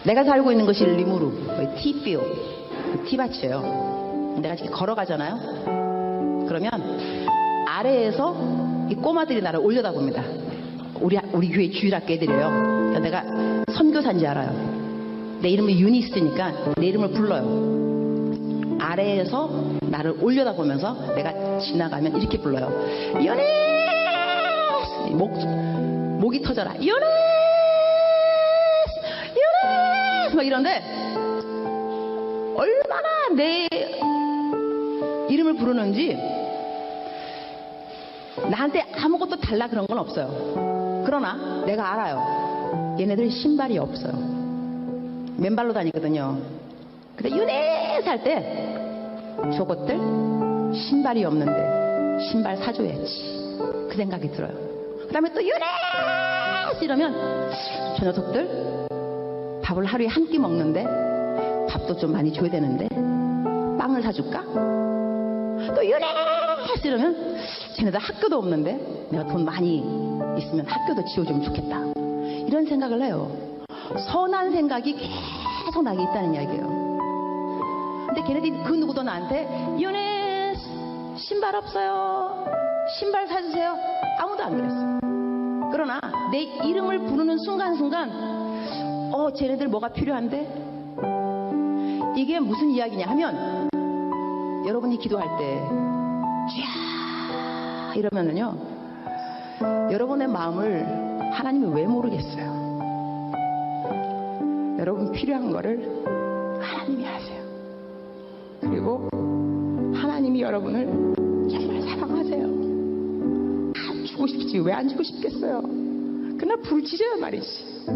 내가 살고 있는 것이 리무르, 티피오, 티밭이에요. 내가 지금 걸어가잖아요. 그러면 아래에서 이 꼬마들이 나를 올려다봅니다. 우리 교회 주일학교 애들이에요. 내가 선교사인지 알아요. 내 이름이 유니스니까 내 이름을 불러요. 아래에서 나를 올려다보면서 내가 지나가면 이렇게 불러요. 유니스! 목이 터져라. 유니스! 유니스! 막 이런데 얼마나 내 이름을 부르는지 나한테 아무것도 달라 그런 건 없어요. 그러나 내가 알아요. 얘네들 신발이 없어요. 맨발로 다니거든요. 근데 유니스 할 때 저것들 신발이 없는데 신발 사줘야지 그 생각이 들어요. 그 다음에 또 유니스 이러면 저 녀석들 밥을 하루에 한 끼 먹는데 밥도 좀 많이 줘야 되는데 빵을 사줄까? 또 유니스 이러면 쟤네들 학교도 없는데 내가 돈 많이 있으면 학교도 지어주면 좋겠다. 이런 생각을 해요. 선한 생각이 계속 나게 있다는 이야기예요. 근데 걔네들이 그 누구도 나한테 유니스 신발 없어요, 신발 사주세요, 아무도 안 그랬어요. 그러나 내 이름을 부르는 순간순간 쟤네들 뭐가 필요한데? 이게 무슨 이야기냐 하면 여러분이 기도할 때 쥐야 이러면은요 여러분의 마음을 하나님이 왜 모르겠어요. 여러분 필요한 거를 하나님이 아세요. 그리고 하나님이 여러분을 정말 사랑하세요. 안 주고 싶지 왜 안 주고 싶겠어요. 그러나 부르짖어야 말이지.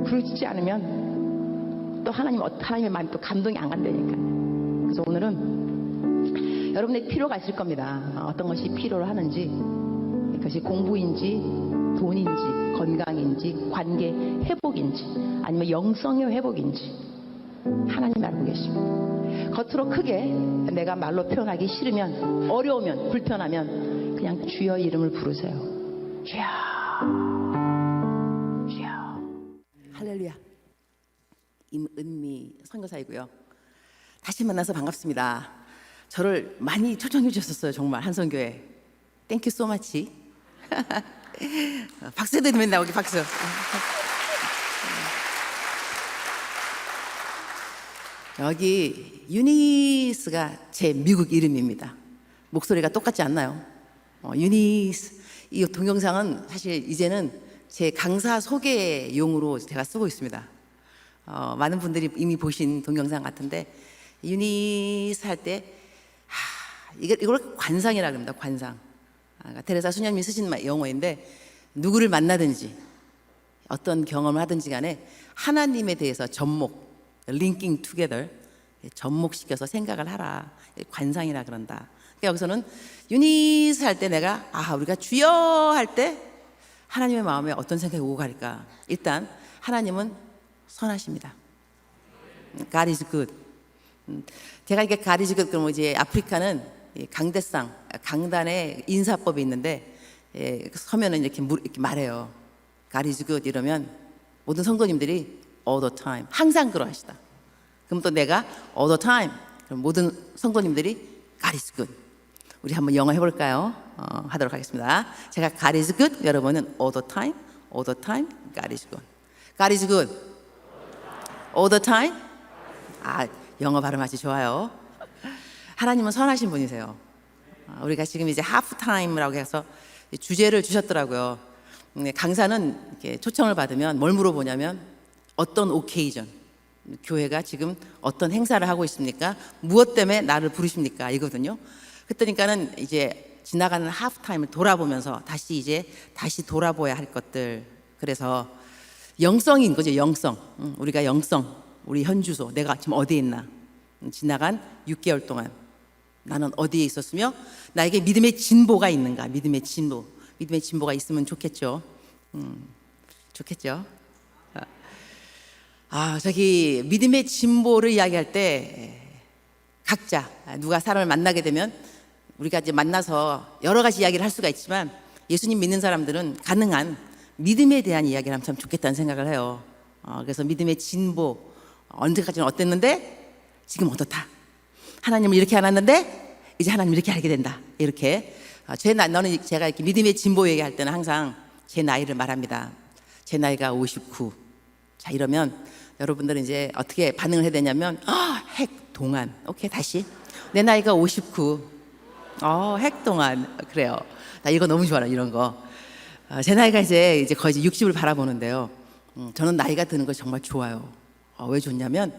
부르짖지 않으면 또 하나님의 마음이 또 감동이 안 간다니까. 그래서 오늘은 여러분의 필요가 있을 겁니다. 어떤 것이 필요로 하는지, 그것이 공부인지 돈인지 건강인지 관계 회복인지 아니면 영성의 회복인지 하나님 알고 계십니다. 겉으로 크게 내가 말로 표현하기 싫으면 어려우면 불편하면 그냥 주여 이름을 부르세요. 주여 주여. 할렐루야. 임은미 선교사이고요. 다시 만나서 반갑습니다. 저를 많이 초청해 주셨었어요. 정말 한선교회 땡큐 소마치. 박수 드리면 나오기 박수. 여기 유니스가 제 미국 이름입니다. 목소리가 똑같지 않나요? 유니스. 이 동영상은 사실 이제는 제 강사 소개용으로 제가 쓰고 있습니다. 많은 분들이 이미 보신 동영상 같은데 유니스 할 때 이걸 관상이라고 합니다. 관상. 테레사 수녀님이 쓰신 영어인데 누구를 만나든지 어떤 경험을 하든지 간에 하나님에 대해서 접목, 링킹 투게더, 접목시켜서 생각을 하라. 관상이라 그런다. 그러니까 여기서는 유니스 할 때 내가 우리가 주여 할 때 하나님의 마음에 어떤 생각이 오고 갈까. 일단 하나님은 선하십니다. God is good. 제가 이게 God is good 그러면 이제 아프리카는 강대상, 강단의 인사법이 있는데 서면은 이렇게 말해요. God is good 이러면 모든 성도님들이 all the time 항상 그러하시다. 그럼 또 내가 all the time 그럼 모든 성도님들이 God is good. 우리 한번 영어 해볼까요? 하도록 하겠습니다. 제가 God is good, 여러분은 all the time God is good. God is good all the time. 영어 발음 아주 좋아요. 하나님은 선하신 분이세요. 우리가 지금 이제 하프타임이라고 해서 주제를 주셨더라고요. 강사는 이렇게 초청을 받으면 뭘 물어보냐면 어떤 오케이전, 교회가 지금 어떤 행사를 하고 있습니까? 무엇 때문에 나를 부르십니까? 이거든요. 그러니까는 이제 지나가는 하프타임을 돌아보면서 다시 돌아보아야 할 것들. 그래서 영성인 거죠. 영성. 우리가 영성, 우리 현주소, 내가 지금 어디에 있나? 지나간 6개월 동안 나는 어디에 있었으며 나에게 믿음의 진보가 있는가? 믿음의 진보가 있으면 좋겠죠. 좋겠죠. 저기 믿음의 진보를 이야기할 때 각자 누가 사람을 만나게 되면 우리가 이제 만나서 여러 가지 이야기를 할 수가 있지만 예수님 믿는 사람들은 가능한 믿음에 대한 이야기를 하면 참 좋겠다는 생각을 해요. 그래서 믿음의 진보, 언제까지는 어땠는데 지금 어떻다. 하나님을 이렇게 알았는데 이제 하나님 이렇게 알게 된다. 이렇게 너는 제가 이렇게 믿음의 진보 얘기할 때는 항상 제 나이를 말합니다. 제 나이가 59. 자, 이러면 여러분들은 이제 어떻게 반응을 해야 되냐면 핵동안. 오케이, 다시. 내 나이가 59. 핵동안. 그래요. 나 이거 너무 좋아요. 이런 거. 제 나이가 이제 거의 60을 바라보는데요. 저는 나이가 드는 거 정말 좋아요. 왜 좋냐면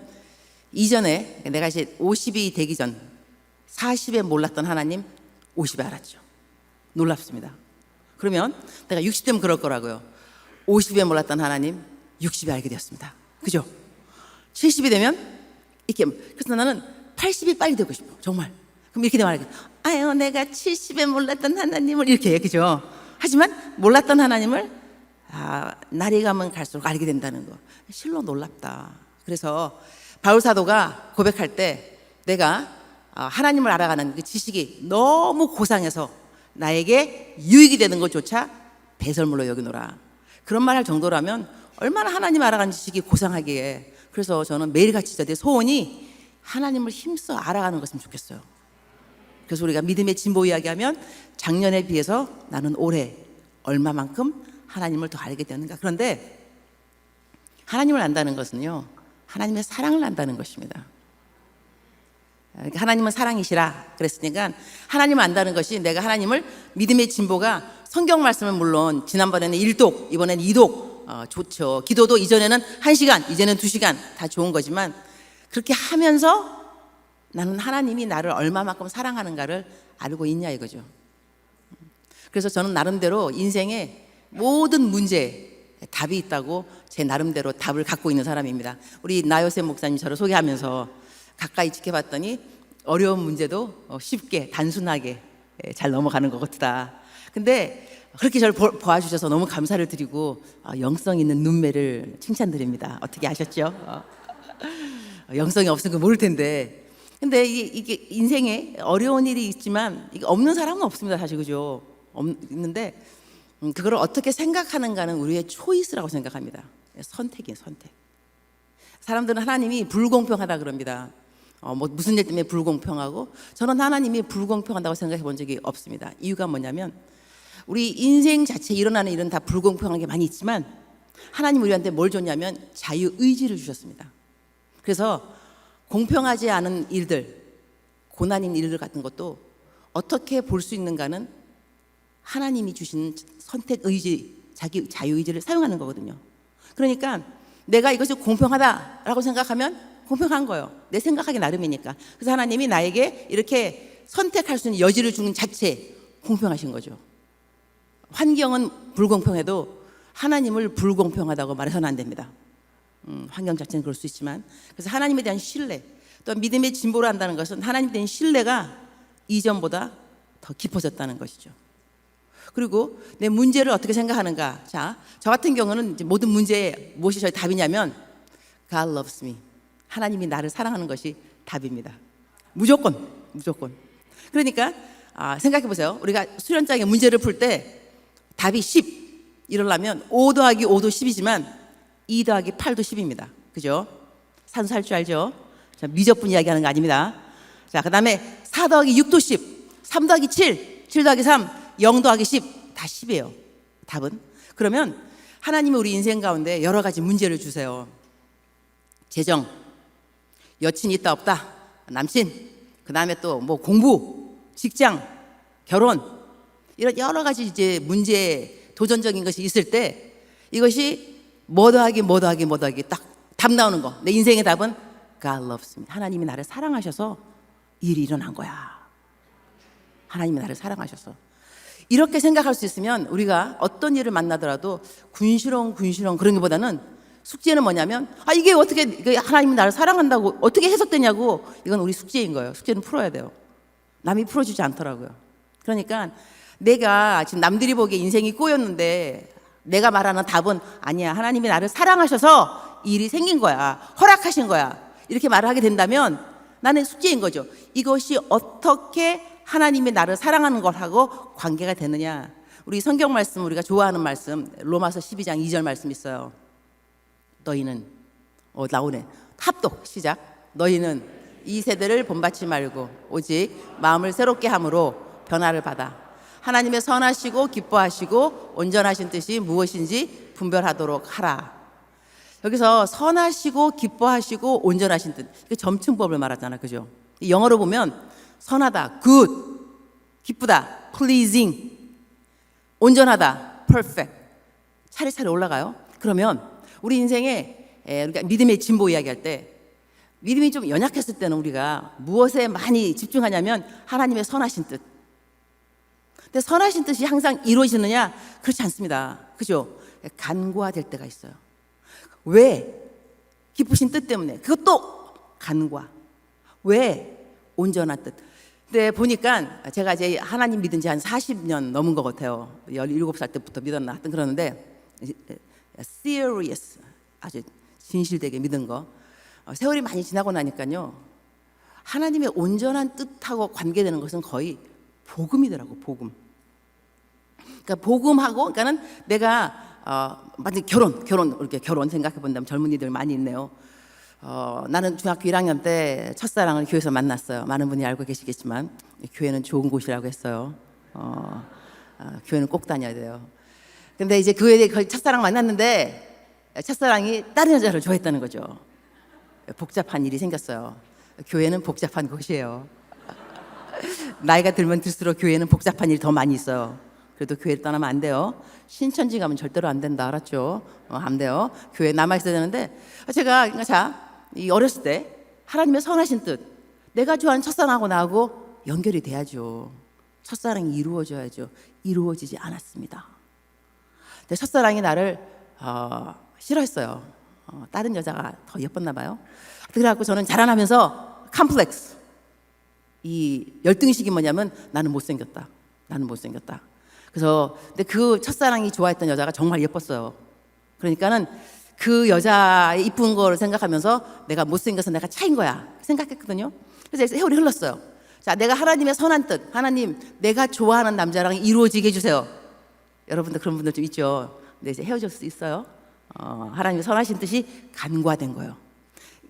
이전에 내가 이제 50이 되기 전 40에 몰랐던 하나님 50에 알았죠. 놀랍습니다. 그러면 내가 60되면 그럴 거라고요. 50에 몰랐던 하나님 60에 알게 되었습니다. 그죠? 70이 되면 이렇게, 그래서 나는 80이 빨리 되고 싶어. 정말. 그럼 이렇게 되면 아유, 내가 70에 몰랐던 하나님을 이렇게 해. 그죠? 하지만 몰랐던 하나님을 날이 가면 갈수록 알게 된다는 거. 실로 놀랍다. 그래서 바울 사도가 고백할 때 내가 하나님을 알아가는 그 지식이 너무 고상해서 나에게 유익이 되는 것조차 배설물로 여기노라. 그런 말 할 정도라면 얼마나 하나님 알아가는 지식이 고상하기에. 그래서 저는 매일같이 내 소원이 하나님을 힘써 알아가는 것이면 좋겠어요. 그래서 우리가 믿음의 진보 이야기하면 작년에 비해서 나는 올해 얼마만큼 하나님을 더 알게 되었는가. 그런데 하나님을 안다는 것은요, 하나님의 사랑을 안다는 것입니다. 하나님은 사랑이시라 그랬으니까 하나님을 안다는 것이, 내가 하나님을, 믿음의 진보가 성경 말씀은 물론 지난번에는 1독, 이번에는 2독 좋죠. 기도도 이전에는 1시간, 이제는 2시간 다 좋은 거지만, 그렇게 하면서 나는 하나님이 나를 얼마만큼 사랑하는가를 알고 있냐 이거죠. 그래서 저는 나름대로 인생의 모든 문제에 답이 있다고 제 나름대로 답을 갖고 있는 사람입니다. 우리 나요셉 목사님 저를 소개하면서 가까이 지켜봤더니 어려운 문제도 쉽게 단순하게 잘 넘어가는 것 같다. 근데 그렇게 저를 보아주셔서 너무 감사를 드리고 영성 있는 눈매를 칭찬드립니다. 어떻게 아셨죠? 영성이 없으면 그거 모를 텐데. 근데 이게 인생에 어려운 일이 있지만 이게 없는 사람은 없습니다. 사실 그죠? 있는데 그걸 어떻게 생각하는가는 우리의 초이스라고 생각합니다. 선택이에요, 선택. 사람들은 하나님이 불공평하다 그럽니다. 무슨 일 때문에 불공평하고, 저는 하나님이 불공평하다고 생각해 본 적이 없습니다. 이유가 뭐냐면 우리 인생 자체에 일어나는 일은 다 불공평한 게 많이 있지만 하나님 우리한테 뭘 줬냐면 자유의지를 주셨습니다. 그래서 공평하지 않은 일들, 고난인 일들 같은 것도 어떻게 볼 수 있는가는 하나님이 주신 선택의지, 자기 자유의지를 사용하는 거거든요. 그러니까 내가 이것이 공평하다라고 생각하면 공평한 거예요. 내 생각하기 나름이니까. 그래서 하나님이 나에게 이렇게 선택할 수 있는 여지를 주는 자체 공평하신 거죠. 환경은 불공평해도 하나님을 불공평하다고 말해서는 안 됩니다. 환경 자체는 그럴 수 있지만, 그래서 하나님에 대한 신뢰, 또 믿음의 진보를 한다는 것은 하나님에 대한 신뢰가 이전보다 더 깊어졌다는 것이죠. 그리고 내 문제를 어떻게 생각하는가. 자, 저 같은 경우는 이제 모든 문제에 무엇이 저의 답이냐면 God loves me. 하나님이 나를 사랑하는 것이 답입니다. 무조건. 그러니까 생각해 보세요. 우리가 수련장에 문제를 풀 때 답이 10 이러려면 5 더하기 5도 10이지만 2 더하기 8도 10입니다. 그죠? 산수 할 줄 알죠? 자, 미적분 이야기하는 거 아닙니다. 자, 그 다음에 4 더하기 6도 10, 3 더하기 7, 7 더하기 3, 0 더하기 10, 다 10이에요. 답은. 그러면 하나님이 우리 인생 가운데 여러 가지 문제를 주세요. 재정, 여친 있다 없다, 남친, 그 다음에 또 뭐 공부, 직장, 결혼, 이런 여러 가지 이제 문제, 도전적인 것이 있을 때 이것이 뭐 더하기 딱 답 나오는 거. 내 인생의 답은 God loves me. 하나님이 나를 사랑하셔서 일이 일어난 거야. 하나님이 나를 사랑하셔서. 이렇게 생각할 수 있으면 우리가 어떤 일을 만나더라도 군시렁 그런 것보다는, 숙제는 뭐냐면 이게 어떻게 하나님이 나를 사랑한다고 어떻게 해석되냐고, 이건 우리 숙제인 거예요. 숙제는 풀어야 돼요. 남이 풀어주지 않더라고요. 그러니까 내가 지금 남들이 보기에 인생이 꼬였는데 내가 말하는 답은 아니야. 하나님이 나를 사랑하셔서 일이 생긴 거야. 허락하신 거야. 이렇게 말을 하게 된다면 나는 숙제인 거죠. 이것이 어떻게 하나님이 나를 사랑하는 것하고 관계가 되느냐. 우리 성경 말씀, 우리가 좋아하는 말씀, 로마서 12장 2절 말씀 있어요. 너희는 나오네. 합독 시작. 너희는 이 세대를 본받지 말고 오직 마음을 새롭게 함으로 변화를 받아 하나님의 선하시고 기뻐하시고 온전하신 뜻이 무엇인지 분별하도록 하라. 여기서 선하시고 기뻐하시고 온전하신 뜻, 이게 점층법을 말하잖아, 그죠? 영어로 보면 선하다, good, 기쁘다, pleasing, 온전하다, perfect. 차례차례 올라가요. 그러면 우리 인생에 우리가 믿음의 진보 이야기할 때 믿음이 좀 연약했을 때는 우리가 무엇에 많이 집중하냐면 하나님의 선하신 뜻. 근데 선하신 뜻이 항상 이루어지느냐? 그렇지 않습니다. 그죠? 간과될 때가 있어요. 왜? 기쁘신 뜻 때문에. 그것도 간과. 왜? 온전한 뜻. 근데 보니까 제가 이제 하나님 믿은 지 한 40년 넘은 것 같아요. 17살 때부터 믿었나 하여튼 그러는데 serious, 아주 진실되게 믿은 거. 세월이 많이 지나고 나니까요, 하나님의 온전한 뜻하고 관계되는 것은 거의 복음이더라고. 복음. 그러니까 복음하고, 그러니까는 내가 만약 결혼 이렇게 결혼 생각해 본다면 젊은이들 많이 있네요. 나는 중학교 1학년 때 첫사랑을 교회에서 만났어요. 많은 분이 알고 계시겠지만 교회는 좋은 곳이라고 했어요. 교회는 꼭 다녀야 돼요. 근데 이제 교회에 첫사랑 만났는데 첫사랑이 다른 여자를 좋아했다는 거죠. 복잡한 일이 생겼어요. 교회는 복잡한 곳이에요. 나이가 들면 들수록 교회는 복잡한 일이 더 많이 있어요. 그래도 교회를 떠나면 안 돼요. 신천지 가면 절대로 안 된다, 알았죠? 안 돼요. 교회에 남아 있어야 되는데, 제가 이 어렸을 때 하나님의 선하신 뜻, 내가 좋아하는 첫사랑하고 나하고 연결이 돼야죠. 첫사랑이 이루어져야죠. 이루어지지 않았습니다. 근데 첫사랑이 나를 싫어했어요. 다른 여자가 더 예뻤나 봐요. 그래갖고 저는 자라나면서 컴플렉스, 이 열등의식이 뭐냐면 나는 못생겼다. 그래서 근데 그 첫사랑이 좋아했던 여자가 정말 예뻤어요. 그러니까는 그 여자의 이쁜 걸 생각하면서 내가 못생겨서 내가 차인 거야 생각했거든요. 그래서 세월이 흘렀어요. 자, 내가 하나님의 선한 뜻, 하나님 내가 좋아하는 남자랑 이루어지게 해주세요. 여러분들 그런 분들 좀 있죠. 근데 이제 헤어질 수 있어요. 하나님의 선하신 뜻이 간과된 거예요.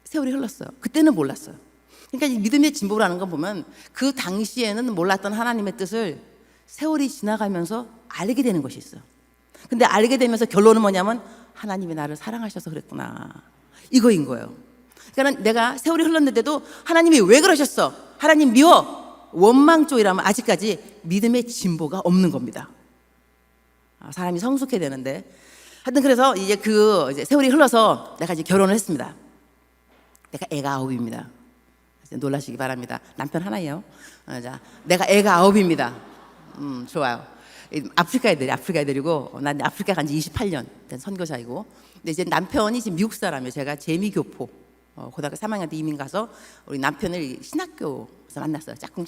세월이 흘렀어요. 그때는 몰랐어요. 그러니까 이 믿음의 진보라는 건 보면 그 당시에는 몰랐던 하나님의 뜻을 세월이 지나가면서 알게 되는 것이 있어요. 근데 알게 되면서 결론은 뭐냐면 하나님이 나를 사랑하셔서 그랬구나, 이거인 거예요. 그러니까 내가 세월이 흘렀는데도 하나님이 왜 그러셨어? 하나님 미워, 원망 쪽이라면 아직까지 믿음의 진보가 없는 겁니다. 사람이 성숙해야 되는데, 하여튼 그래서 이제 이제 세월이 흘러서 내가 이제 결혼을 했습니다. 내가 애가 9입니다. 놀라시기 바랍니다. 남편 하나예요. 자, 내가 애가 9입니다. 좋아요. 아프리카 애들이고, 난 아프리카 간 지 28년 된 선교사이고, 근데 이제 남편이 지금 미국 사람이에요. 제가 재미교포, 고등학교 3학년 때 이민 가서 우리 남편을 신학교에서 만났어요. 짝꿍.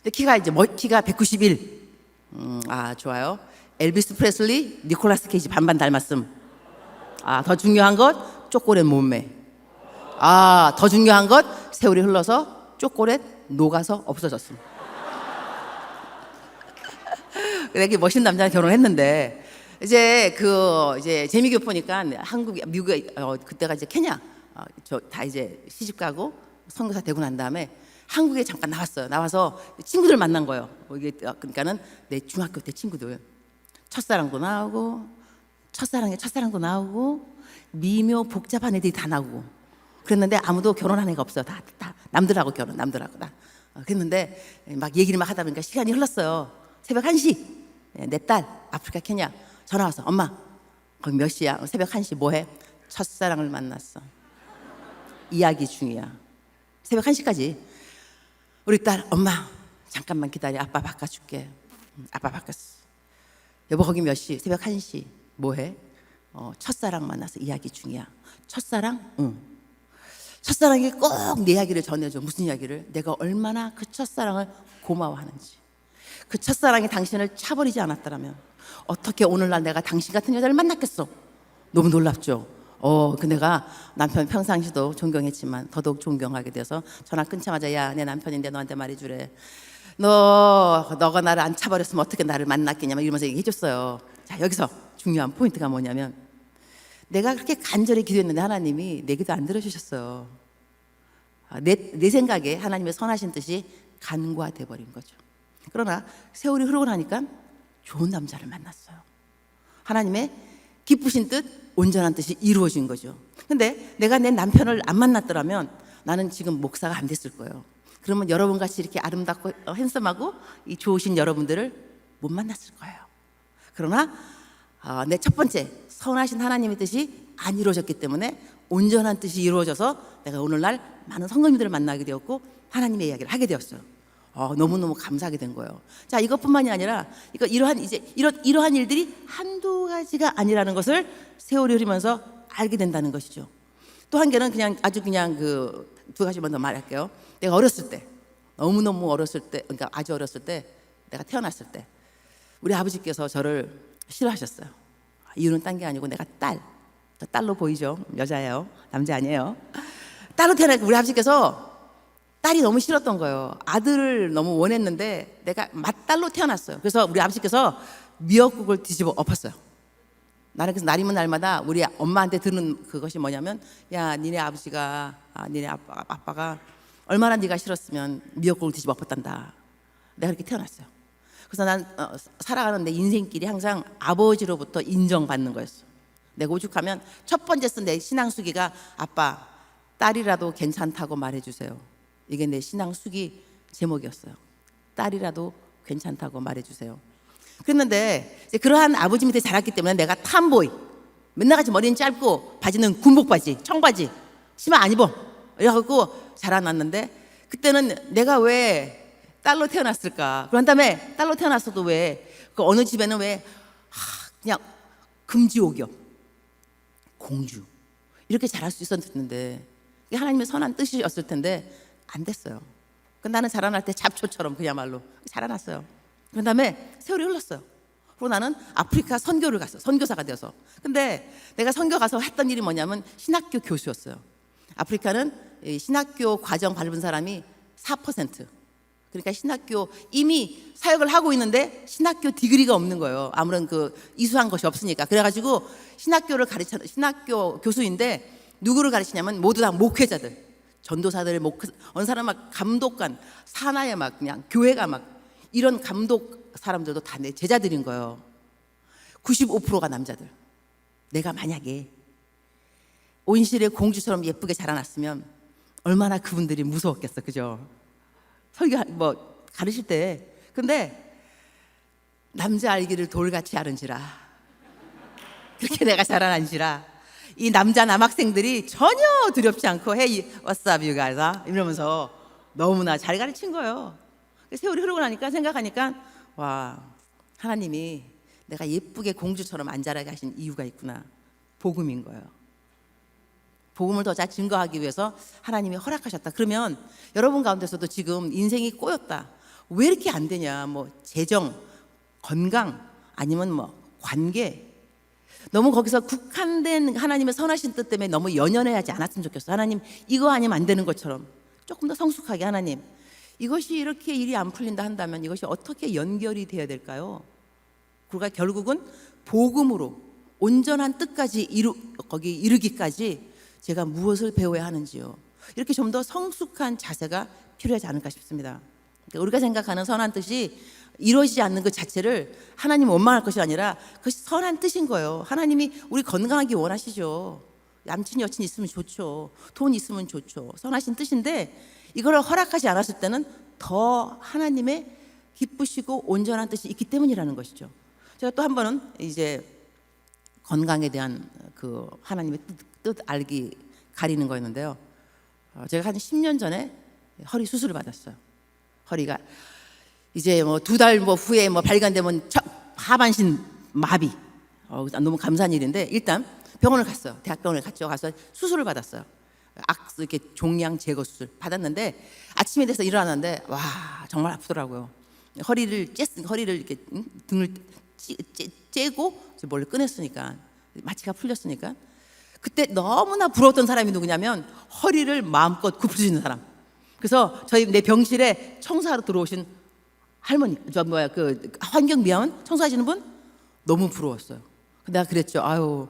근데 키가 191. 좋아요. 엘비스 프레슬리, 니콜라스 케이지 반반 닮았음. 더 중요한 것, 초콜릿 몸매. 더 중요한 것, 세월이 흘러서 초콜릿 녹아서 없어졌음. 이렇게 멋있는 남자랑 결혼했는데, 이제 재미교포니까 미국에 그때가 이제 케냐, 다 이제 시집 가고 선교사 되고 난 다음에 한국에 잠깐 나왔어요. 나와서 친구들 만난 거예요. 그러니까는 내 중학교 때 친구들, 첫사랑도 나오고 첫사랑도 나오고 미묘 복잡한 애들이 다 나오고 그랬는데 아무도 결혼한 애가 없어요. 다 남들하고 다. 그랬는데 막 얘기를 막 하다 보니까 시간이 흘렀어요. 새벽 1시. 내 딸 아프리카 케냐 전화 와서, 엄마 거기 몇 시야? 새벽 1시 뭐해? 첫사랑을 만났어. 이야기 중이야. 새벽 1시까지. 우리 딸, 엄마 잠깐만 기다려, 아빠 바꿔줄게. 아빠 바꿨어. 여보 거기 몇 시? 새벽 1시. 뭐해? 첫사랑 만나서 이야기 중이야. 첫사랑? 응. 첫사랑이 꼭 내 이야기를 전해줘. 무슨 이야기를? 내가 얼마나 그 첫사랑을 고마워하는지. 그 첫사랑이 당신을 차버리지 않았더라면 어떻게 오늘날 내가 당신 같은 여자를 만났겠어? 너무 놀랍죠? 그 내가 남편 평상시도 존경했지만 더더욱 존경하게 돼서 전화 끊자마자, 야, 내 남편인데 너한테 말해주래. 너가 나를 안 차버렸으면 어떻게 나를 만났겠냐면 이러면서 얘기해줬어요. 자, 여기서 중요한 포인트가 뭐냐면, 내가 그렇게 간절히 기도했는데 하나님이 내 기도 안 들어주셨어요. 내 생각에 하나님의 선하신 뜻이 간과돼 버린 거죠. 그러나 세월이 흐르고 나니까 좋은 남자를 만났어요. 하나님의 기쁘신 뜻, 온전한 뜻이 이루어진 거죠. 근데 내가 내 남편을 안 만났더라면 나는 지금 목사가 안 됐을 거예요. 그러면 여러분같이 이렇게 아름답고 핸섬하고 이 좋으신 여러분들을 못 만났을 거예요. 그러나 내 첫 번째 선하신 하나님의 뜻이 안 이루어졌기 때문에 온전한 뜻이 이루어져서 내가 오늘날 많은 성도님들을 만나게 되었고 하나님의 이야기를 하게 되었어요. 너무너무 감사하게 된 거예요. 자, 이것뿐만이 아니라 이러한 일들이 한두 가지가 아니라는 것을 세월이 흐르면서 알게 된다는 것이죠. 또 한 개는 그냥 아주 그냥 그 두 가지만 더 말할게요. 내가 어렸을 때, 너무너무 어렸을 때, 그러니까 아주 어렸을 때, 내가 태어났을 때 우리 아버지께서 저를 싫어하셨어요. 이유는 딴 게 아니고 내가 딸로 보이죠? 여자예요. 남자 아니에요. 딸로 태어나니까 우리 아버지께서 딸이 너무 싫었던 거예요. 아들을 너무 원했는데 내가 맏딸로 태어났어요. 그래서 우리 아버지께서 미역국을 뒤집어 엎었어요. 나는 그래서 날이면 날마다 우리 엄마한테 들은 그것이 뭐냐면, 야, 니네 아빠가 얼마나 네가 싫었으면 미역국을 뒤집어 엎었단다. 내가 그렇게 태어났어요. 그래서 난 살아가는 내 인생길이 항상 아버지로부터 인정받는 거였어. 내가 오죽하면 첫 번째 쓴 내 신앙 수기가 아빠, 딸이라도 괜찮다고 말해주세요. 이게 내 신앙 수기 제목이었어요. 딸이라도 괜찮다고 말해주세요. 그랬는데 이제 그러한 아버지 밑에 자랐기 때문에 내가 탐보이, 맨날 같이 머리는 짧고 바지는 군복바지, 청바지, 치마 안 입어 이래갖고 자라났는데, 그때는 내가 왜 딸로 태어났을까? 그런 다음에 딸로 태어났어도 왜 그 어느 집에는 왜 그냥 금지옥이요, 공주 이렇게 자랄 수 있었는데 이게 하나님의 선한 뜻이었을 텐데 안 됐어요. 나는 자라날 때 잡초처럼 그야말로 자라났어요. 그런 다음에 세월이 흘렀어요. 그리고 나는 아프리카 선교를 갔어요. 선교사가 되어서. 근데 내가 선교 가서 했던 일이 뭐냐면 신학교 교수였어요. 아프리카는 신학교 과정 밟은 사람이 4%. 그러니까 신학교 이미 사역을 하고 있는데 신학교 디그리가 없는 거예요. 아무런 그 이수한 것이 없으니까. 그래가지고 신학교 교수인데 누구를 가르치냐면 모두 다 목회자들, 전도사들, 어느 사람 막 감독관, 산하에 막 그냥 교회가 막 이런 감독 사람들도 다 내 제자들인 거예요. 95%가 남자들. 내가 만약에 온실의 공주처럼 예쁘게 자라났으면 얼마나 그분들이 무서웠겠어, 그죠? 설교 가르칠 때. 근데 남자 알기를 돌같이 아는지라, 그렇게 내가 자라난지라 이 남자 남학생들이 전혀 두렵지 않고 Hey, what's up, you guys? 이러면서 너무나 잘 가르친 거예요. 세월이 흐르고 나니까 생각하니까 와, 하나님이 내가 예쁘게 공주처럼 안 자라게 하신 이유가 있구나. 복음인 거예요. 복음을 더 잘 증거하기 위해서 하나님이 허락하셨다. 그러면 여러분 가운데서도 지금 인생이 꼬였다, 왜 이렇게 안 되냐, 뭐 재정, 건강, 아니면 뭐 관계, 너무 거기서 국한된 하나님의 선하신 뜻 때문에 너무 연연해하지 않았으면 좋겠어. 하나님 이거 아니면 안 되는 것처럼 조금 더 성숙하게, 하나님 이것이 이렇게 일이 안 풀린다 한다면 이것이 어떻게 연결이 되어야 될까요? 그러니까 결국은 복음으로 온전한 뜻까지 이르기까지 제가 무엇을 배워야 하는지요. 이렇게 좀 더 성숙한 자세가 필요하지 않을까 싶습니다. 그러니까 우리가 생각하는 선한 뜻이 이루어지지 않는 것 자체를 하나님 원망할 것이 아니라 그것이 선한 뜻인 거예요. 하나님이 우리 건강하기 원하시죠. 남친 여친 있으면 좋죠. 돈 있으면 좋죠. 선하신 뜻인데 이걸 허락하지 않았을 때는 더 하나님의 기쁘시고 온전한 뜻이 있기 때문이라는 것이죠. 제가 또 한 번은 이제 건강에 대한 그 하나님의 뜻 알기 가리는 거였는데요. 제가 한 10년 전에 허리 수술을 받았어요. 허리가 이제 뭐 2달 후에 발견되면 하반신 마비. 너무 감사한 일인데 일단 병원을 갔어요. 대학병원을 갔죠. 가서 수술을 받았어요. 이렇게 종양 제거 수술 받았는데 아침에 돼서 일어났는데 와, 정말 아프더라고요. 허리를 이렇게 등을 째고 멀리 꺼냈으니까, 마취가 풀렸으니까. 그때 너무나 부러웠던 사람이 누구냐면 허리를 마음껏 굽힐 수 있는 사람. 그래서 내 병실에 청소하러 들어오신 할머니, 그 환경미화원 청소하시는 분 너무 부러웠어요. 내가 그랬죠. 아유,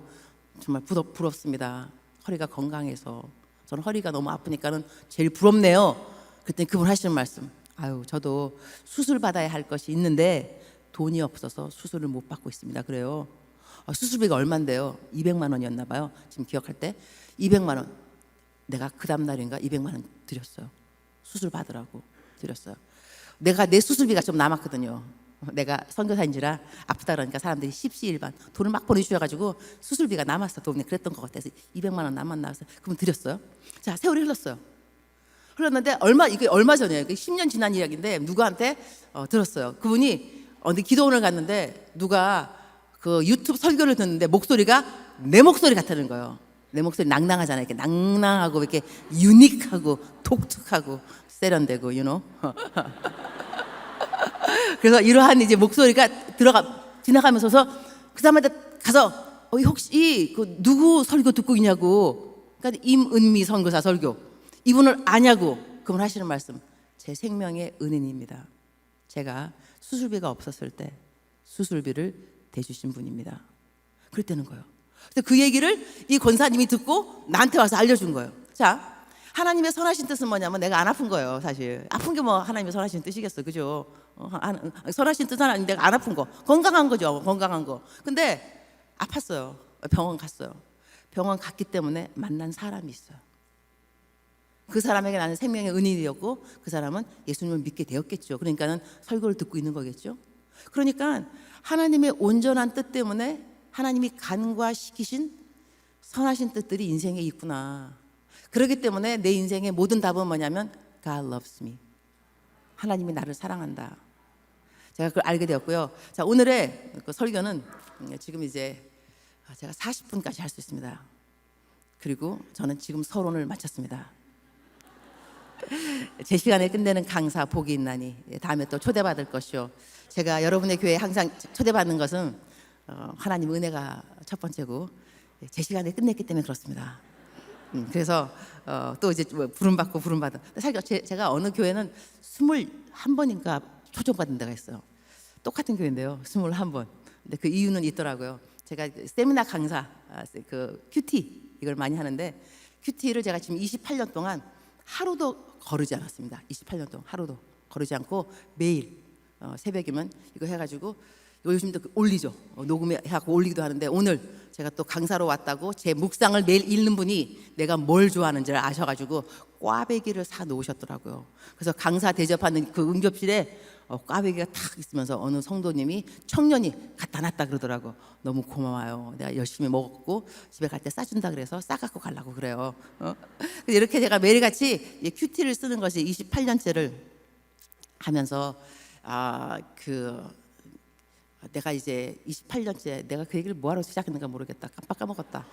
정말 부럽습니다. 허리가 건강해서. 저는 허리가 너무 아프니까는 제일 부럽네요. 그랬더니 그분 하시는 말씀, 아유 저도 수술 받아야 할 것이 있는데 돈이 없어서 수술을 못 받고 있습니다. 그래요. 수술비가 얼만데요? 200만 원이었나 봐요. 지금 기억할 때 200만 원. 내가 그 다음 날인가 200만 원 드렸어요. 수술 받으라고 드렸어요. 내가 내 수술비가 좀 남았거든요. 내가 선교사인지라 아프다 그러니까 사람들이 십시일반 돈을 막 보내주셔가지고 수술비가 남았어. 돈이 그랬던 것 같아서 200만 원 남았나 해서 그분 드렸어요. 자, 세월이 흘렀어요. 흘렀는데 이게 얼마 전이에요. 10년 지난 이야기인데 누구한테 들었어요. 그분이 어디 기도원을 갔는데 누가 그 유튜브 설교를 듣는데 목소리가 내 목소리 같다는 거예요. 내 목소리 낭낭하잖아요. 이렇게 낭낭하고 이렇게 유니크하고 독특하고 세련되고 그래서 이러한 이제 목소리가 지나가면서 그 사람한테 가서 혹시 그 누구 설교 듣고 있냐고. 그러니까 임은미 선교사 설교. 이분을 아냐고. 그분 하시는 말씀, 제 생명의 은인입니다. 제가 수술비가 없었을 때 수술비를 대주신 분입니다. 그랬다는 거예요. 그래서 그 얘기를 이 권사님이 듣고 나한테 와서 알려준 거예요. 자, 하나님의 선하신 뜻은 뭐냐면 내가 안 아픈 거예요. 사실 아픈 게 뭐 하나님의 선하신 뜻이겠어, 그죠? 선하신 뜻은 아닌데 내가 안 아픈 거, 건강한 거죠. 건강한 거. 근데 아팠어요. 병원 갔어요. 병원 갔기 때문에 만난 사람이 있어요. 그 사람에게 나는 생명의 은인이었고 그 사람은 예수님을 믿게 되었겠죠. 그러니까는 설교를 듣고 있는 거겠죠. 그러니까 하나님의 온전한 뜻 때문에 하나님이 간과시키신 선하신 뜻들이 인생에 있구나. 그렇기 때문에 내 인생의 모든 답은 뭐냐면 God loves me. 하나님이 나를 사랑한다. 제가 그걸 알게 되었고요. 자, 오늘의 그 설교는 지금 이제 제가 40분까지 할 수 있습니다. 그리고 저는 지금 서론을 마쳤습니다. 제 시간에 끝내는 강사 복이 있나니 다음에 또 초대받을 것이요. 제가 여러분의 교회에 항상 초대받는 것은 하나님 은혜가 첫 번째고 제 시간에 끝냈기 때문에 그렇습니다. 그래서 또 이제 부름받고 부름받은. 사실 제가 어느 교회는 21번인가 초청받은 데가 있어요. 똑같은 교회인데요. 21번. 근데 그 이유는 있더라고요. 제가 세미나 강사, 그 큐티 이걸 많이 하는데 큐티를 제가 지금 28년 동안 하루도 거르지 않았습니다. 28년 동안 하루도 거르지 않고 매일 새벽이면 이거 해가지고 요즘도 올리죠. 녹음해갖고 올리기도 하는데 오늘 제가 또 강사로 왔다고 제 묵상을 매일 읽는 분이 내가 뭘 좋아하는지를 아셔가지고 꽈배기를 사 놓으셨더라고요. 그래서 강사 대접하는 그 응접실에 꽈배기가 탁 있으면서 어느 성도님이 청년이 갖다 놨다 그러더라고. 너무 고마워요. 내가 열심히 먹었고 집에 갈 때 싸준다 그래서 싸갖고 가려고 그래요. 이렇게 제가 매일같이 큐티를 쓰는 것이 28년째를 하면서 내가 이제 28년째 내가 그 얘기를 뭐하러 시작했는가 모르겠다. 깜빡 까먹었다.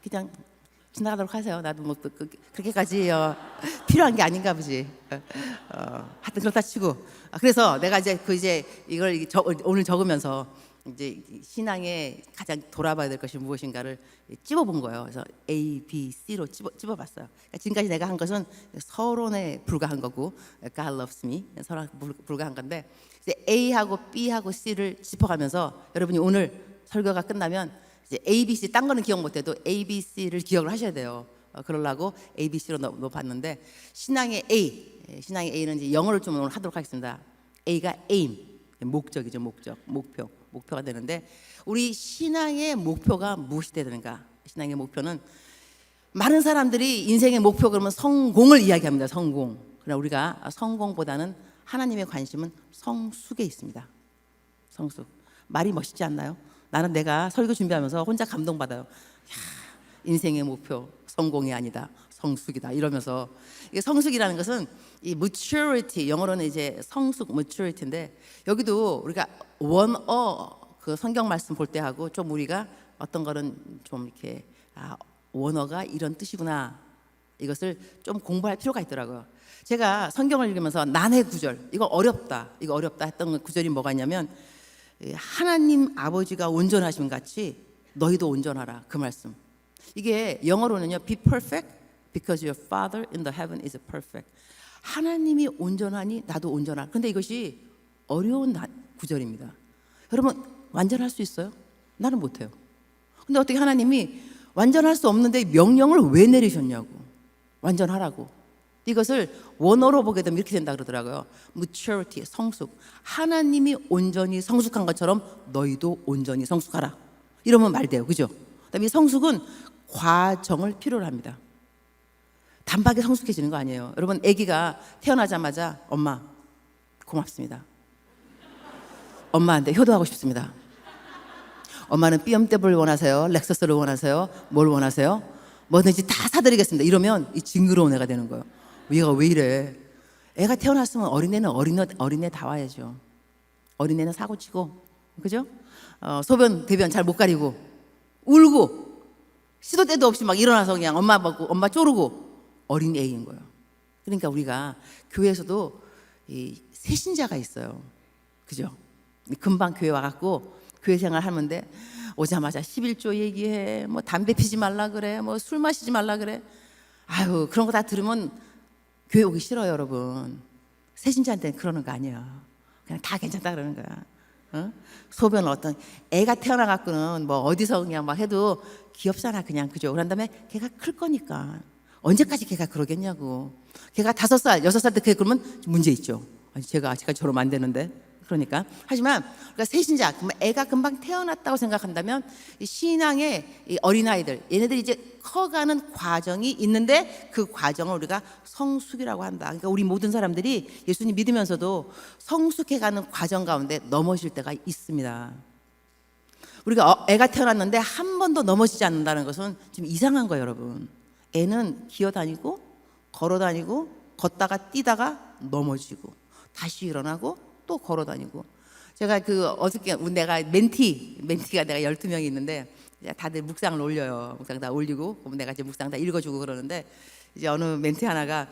그냥 지나가도록 하세요. 나도 뭐 그렇게까지 필요한 게 아닌가 보지. 하여튼 그렇다 치고. 그래서 내가 이제 이걸 오늘 적으면서 이제 신앙에 가장 돌아봐야 될 것이 무엇인가를 찝어본 거예요. 그래서 A, B, C로 찝어봤어요. 그러니까 지금까지 내가 한 것은 서론에 불과한 거고 God loves me 서론에 불과한 건데 이제 A하고 B하고 C를 짚어가면서 여러분이 오늘 설교가 끝나면 이제 A, B, C 딴 거는 기억 못해도 A, B, C를 기억을 하셔야 돼요. 그러려고 A, B, C로 넣어봤는데 신앙의 신앙의 A는 이제 영어를 좀 오늘 하도록 하겠습니다. A가 aim, 목적이죠. 목표가 되는데 우리 신앙의 목표가 무엇이 되는가? 신앙의 목표는 많은 사람들이 인생의 목표 그러면 성공을 이야기합니다. 성공. 그러나 우리가 성공보다는 하나님의 관심은 성숙에 있습니다. 성숙. 말이 멋있지 않나요? 나는 내가 설교 준비하면서 혼자 감동받아요. 인생의 목표 성공이 아니다. 성숙이다. 이러면서 이게 성숙이라는 것은 이 maturity 영어로는 이제 성숙 maturity인데 여기도 우리가 원어 그 성경 말씀 볼 때 하고 좀 우리가 어떤 거는 좀 이렇게 원어가 이런 뜻이구나 이것을 좀 공부할 필요가 있더라고요. 제가 성경을 읽으면서 난해 구절 이거 어렵다 했던 구절이 뭐가 있냐면 하나님 아버지가 온전하심 같이 너희도 온전하라 그 말씀. 이게 영어로는요 be perfect because your father in the heaven is perfect. 하나님이 온전하니 나도 온전하라. 근데 이것이 어려운 구절입니다. 여러분 완전할 수 있어요? 나는 못해요. 근데 어떻게 하나님이 완전할 수 없는데 명령을 왜 내리셨냐고. 완전하라고. 이것을 원어로 보게 되면 이렇게 된다 그러더라고요. maturity, 성숙. 하나님이 온전히 성숙한 것처럼 너희도 온전히 성숙하라. 이러면 말이 돼요. 그죠? 그다음에 이 성숙은 과정을 필요로 합니다. 단박에 성숙해지는 거 아니에요. 여러분, 아기가 태어나자마자 엄마 고맙습니다. 엄마한테 효도하고 싶습니다. 엄마는 BMW를 원하세요? 렉서스를 원하세요? 뭘 원하세요? 뭐든지 다 사드리겠습니다. 이러면 이 징그러운 애가 되는 거예요. 얘가 왜 이래? 애가 태어났으면 어린애는 어린애 다 와야죠. 어린애는 사고치고, 그죠? 소변 대변 잘 못 가리고 울고 시도 때도 없이 막 일어나서 그냥 엄마 먹고 엄마 쪼르고 어린 애인 거예요. 그러니까 우리가 교회에서도 이 세신자가 있어요. 그죠? 금방 교회 와갖고 교회 생활 하는데 오자마자 11조 얘기해, 뭐 담배 피지 말라 그래, 뭐 술 마시지 말라 그래. 아유, 그런 거 다 들으면 교회 오기 싫어요, 여러분. 세신자한테는 그러는 거 아니에요. 그냥 다 괜찮다 그러는 거야. 어? 소변 어떤 애가 태어나갖고는 뭐 어디서 그냥 막 해도 귀엽잖아, 그냥. 그죠? 그런 다음에 걔가 클 거니까 언제까지 걔가 그러겠냐고. 걔가 5살, 6살 때 그러면 문제 있죠. 아니, 제가 아직까지 저러면 안 되는데. 그러니까. 하지만 그러니까 세신자, 애가 금방 태어났다고 생각한다면 이 신앙의 이 어린아이들, 얘네들이 이제 커가는 과정이 있는데 그 과정을 우리가 성숙이라고 한다. 그러니까 우리 모든 사람들이 예수님 믿으면서도 성숙해가는 과정 가운데 넘어질 때가 있습니다. 우리가 애가 태어났는데 한 번도 넘어지지 않는다는 것은 좀 이상한 거예요, 여러분. 애는 기어다니고 걸어다니고 걷다가 뛰다가 넘어지고 다시 일어나고 또 걸어다니고. 제가 어저께 내가 멘티가 내가 12명이 있는데 다들 묵상을 올려요. 묵상 다 올리고 내가 이제 묵상 다 읽어주고 그러는데 이제 어느 멘티 하나가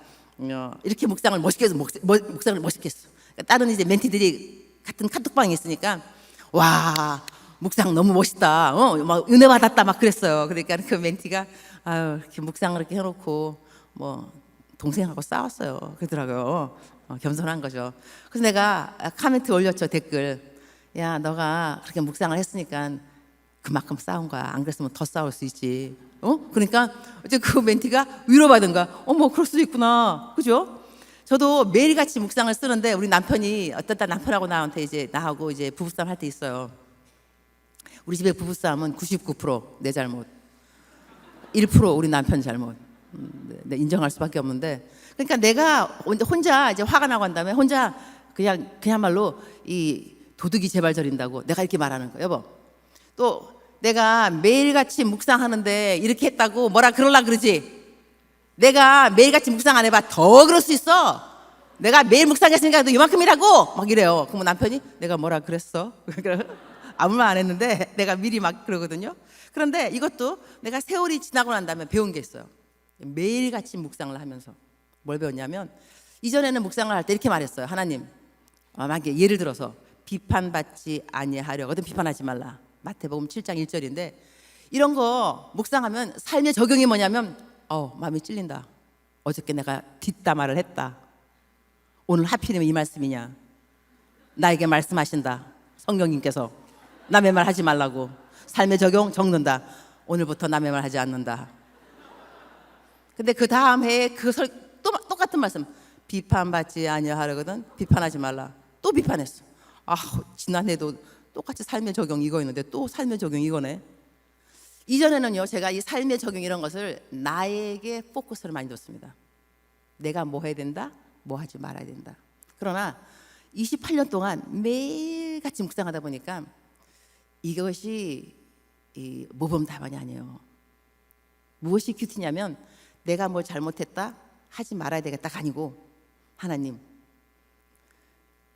이렇게 묵상을 멋있게 했어. 그러니까 다른 이제 멘티들이 같은 카톡방에 있으니까 와, 묵상 너무 멋있다. 막 은혜 받았다 막 그랬어요. 그러니까 그 멘티가 아유, 이렇게 묵상을 이렇게 해놓고 뭐 동생하고 싸웠어요. 그러더라고요. 겸손한 거죠. 그래서 내가 코멘트 올렸죠, 댓글. 야, 너가 그렇게 묵상을 했으니까 그만큼 싸운 거야. 안 그랬으면 더 싸울 수 있지. 그러니까 이제 그 멘티가 위로받은 거야. 어머, 그럴 수도 있구나. 그죠? 저도 매일같이 묵상을 쓰는데 우리 남편이 어떤 날 남편하고 나하고 이제 부부싸움 할 때 있어요. 우리 집의 부부싸움은 99% 내 잘못, 1% 우리 남편 잘못. 네, 인정할 수밖에 없는데, 그러니까 내가 혼자 이제 화가 나고 한 다음에 혼자 그냥말로 이 도둑이 제발 저린다고 내가 이렇게 말하는 거예요. 여보, 또 내가 매일같이 묵상하는데 이렇게 했다고 뭐라 그러려 그러지? 내가 매일같이 묵상 안 해봐 더 그럴 수 있어. 내가 매일 묵상했으니까 너 이만큼이라고 막 이래요. 그러면 남편이 내가 뭐라 그랬어? 아무 말 안 했는데 내가 미리 막 그러거든요. 그런데 이것도 내가 세월이 지나고 난 다음에 배운 게 있어요. 매일같이 묵상을 하면서 뭘 배웠냐면, 이전에는 묵상을 할 때 이렇게 말했어요. 하나님, 만약에 예를 들어서 비판받지 아니하려거든 비판하지 말라. 마태복음 7장 1절인데 이런 거 묵상하면 삶의 적용이 뭐냐면 마음이 찔린다. 어저께 내가 뒷담화를 했다. 오늘 하필이면 이 말씀이냐. 나에게 말씀하신다. 성령님께서 남의 말 하지 말라고. 삶의 적용 적는다. 오늘부터 남의 말 하지 않는다. 근데 그 다음 해에 또 똑같은 말씀. 비판받지 아니하려거든 비판하지 말라. 또 비판했어. 지난해도 똑같이 삶의 적용 이거였는데 또 삶의 적용 이거네. 이전에는요, 제가 이 삶의 적용 이런 것을 나에게 포커스를 많이 뒀습니다. 내가 뭐 해야 된다, 뭐 하지 말아야 된다. 그러나 28년 동안 매일같이 묵상하다 보니까 이것이 이 모범답안이 아니에요. 무엇이 큐티냐면 내가 뭘 잘못했다, 하지 말아야 되겠다가 아니고, 하나님,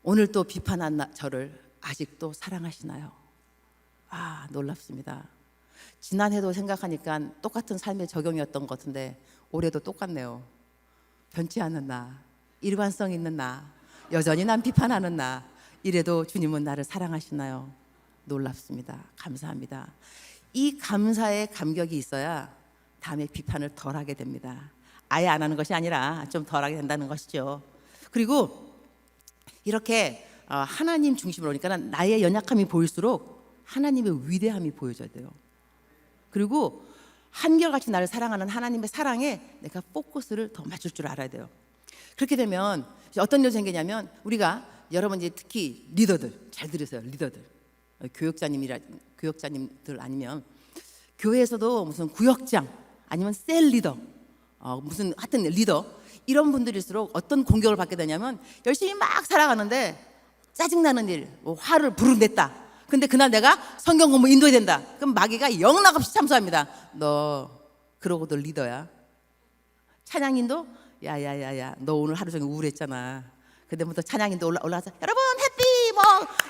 오늘 또 비판한 저를 아직도 사랑하시나요? 놀랍습니다. 지난해도 생각하니까 똑같은 삶의 적용이었던 것 같은데 올해도 똑같네요. 변치 않는 나, 일관성 있는 나, 여전히 난 비판하는 나, 이래도 주님은 나를 사랑하시나요? 놀랍습니다. 감사합니다. 이 감사의 감격이 있어야 다음에 비판을 덜 하게 됩니다. 아예 안 하는 것이 아니라 좀 덜 하게 된다는 것이죠. 그리고 이렇게 하나님 중심으로, 그러니까 나의 연약함이 보일수록 하나님의 위대함이 보여져야 돼요. 그리고 한결같이 나를 사랑하는 하나님의 사랑에 내가 포커스를 더 맞출 줄 알아야 돼요. 그렇게 되면 어떤 일이 생기냐면, 우리가 여러분 이제 특히 리더들 잘 들으세요. 리더들, 교역자님들 아니면 교회에서도 무슨 구역장 아니면 셀 리더, 무슨 하여튼 리더, 이런 분들일수록 어떤 공격을 받게 되냐면, 열심히 막 살아가는데 짜증나는 일, 뭐 화를 부르 냈다. 근데 그날 내가 성경 공부 인도해야 된다. 그럼 마귀가 영락없이 참수합니다. 너 그러고도 리더야. 찬양인도 야야야야, 너 오늘 하루 종일 우울했잖아. 그때부터 찬양인도 올라와서 여러분 해피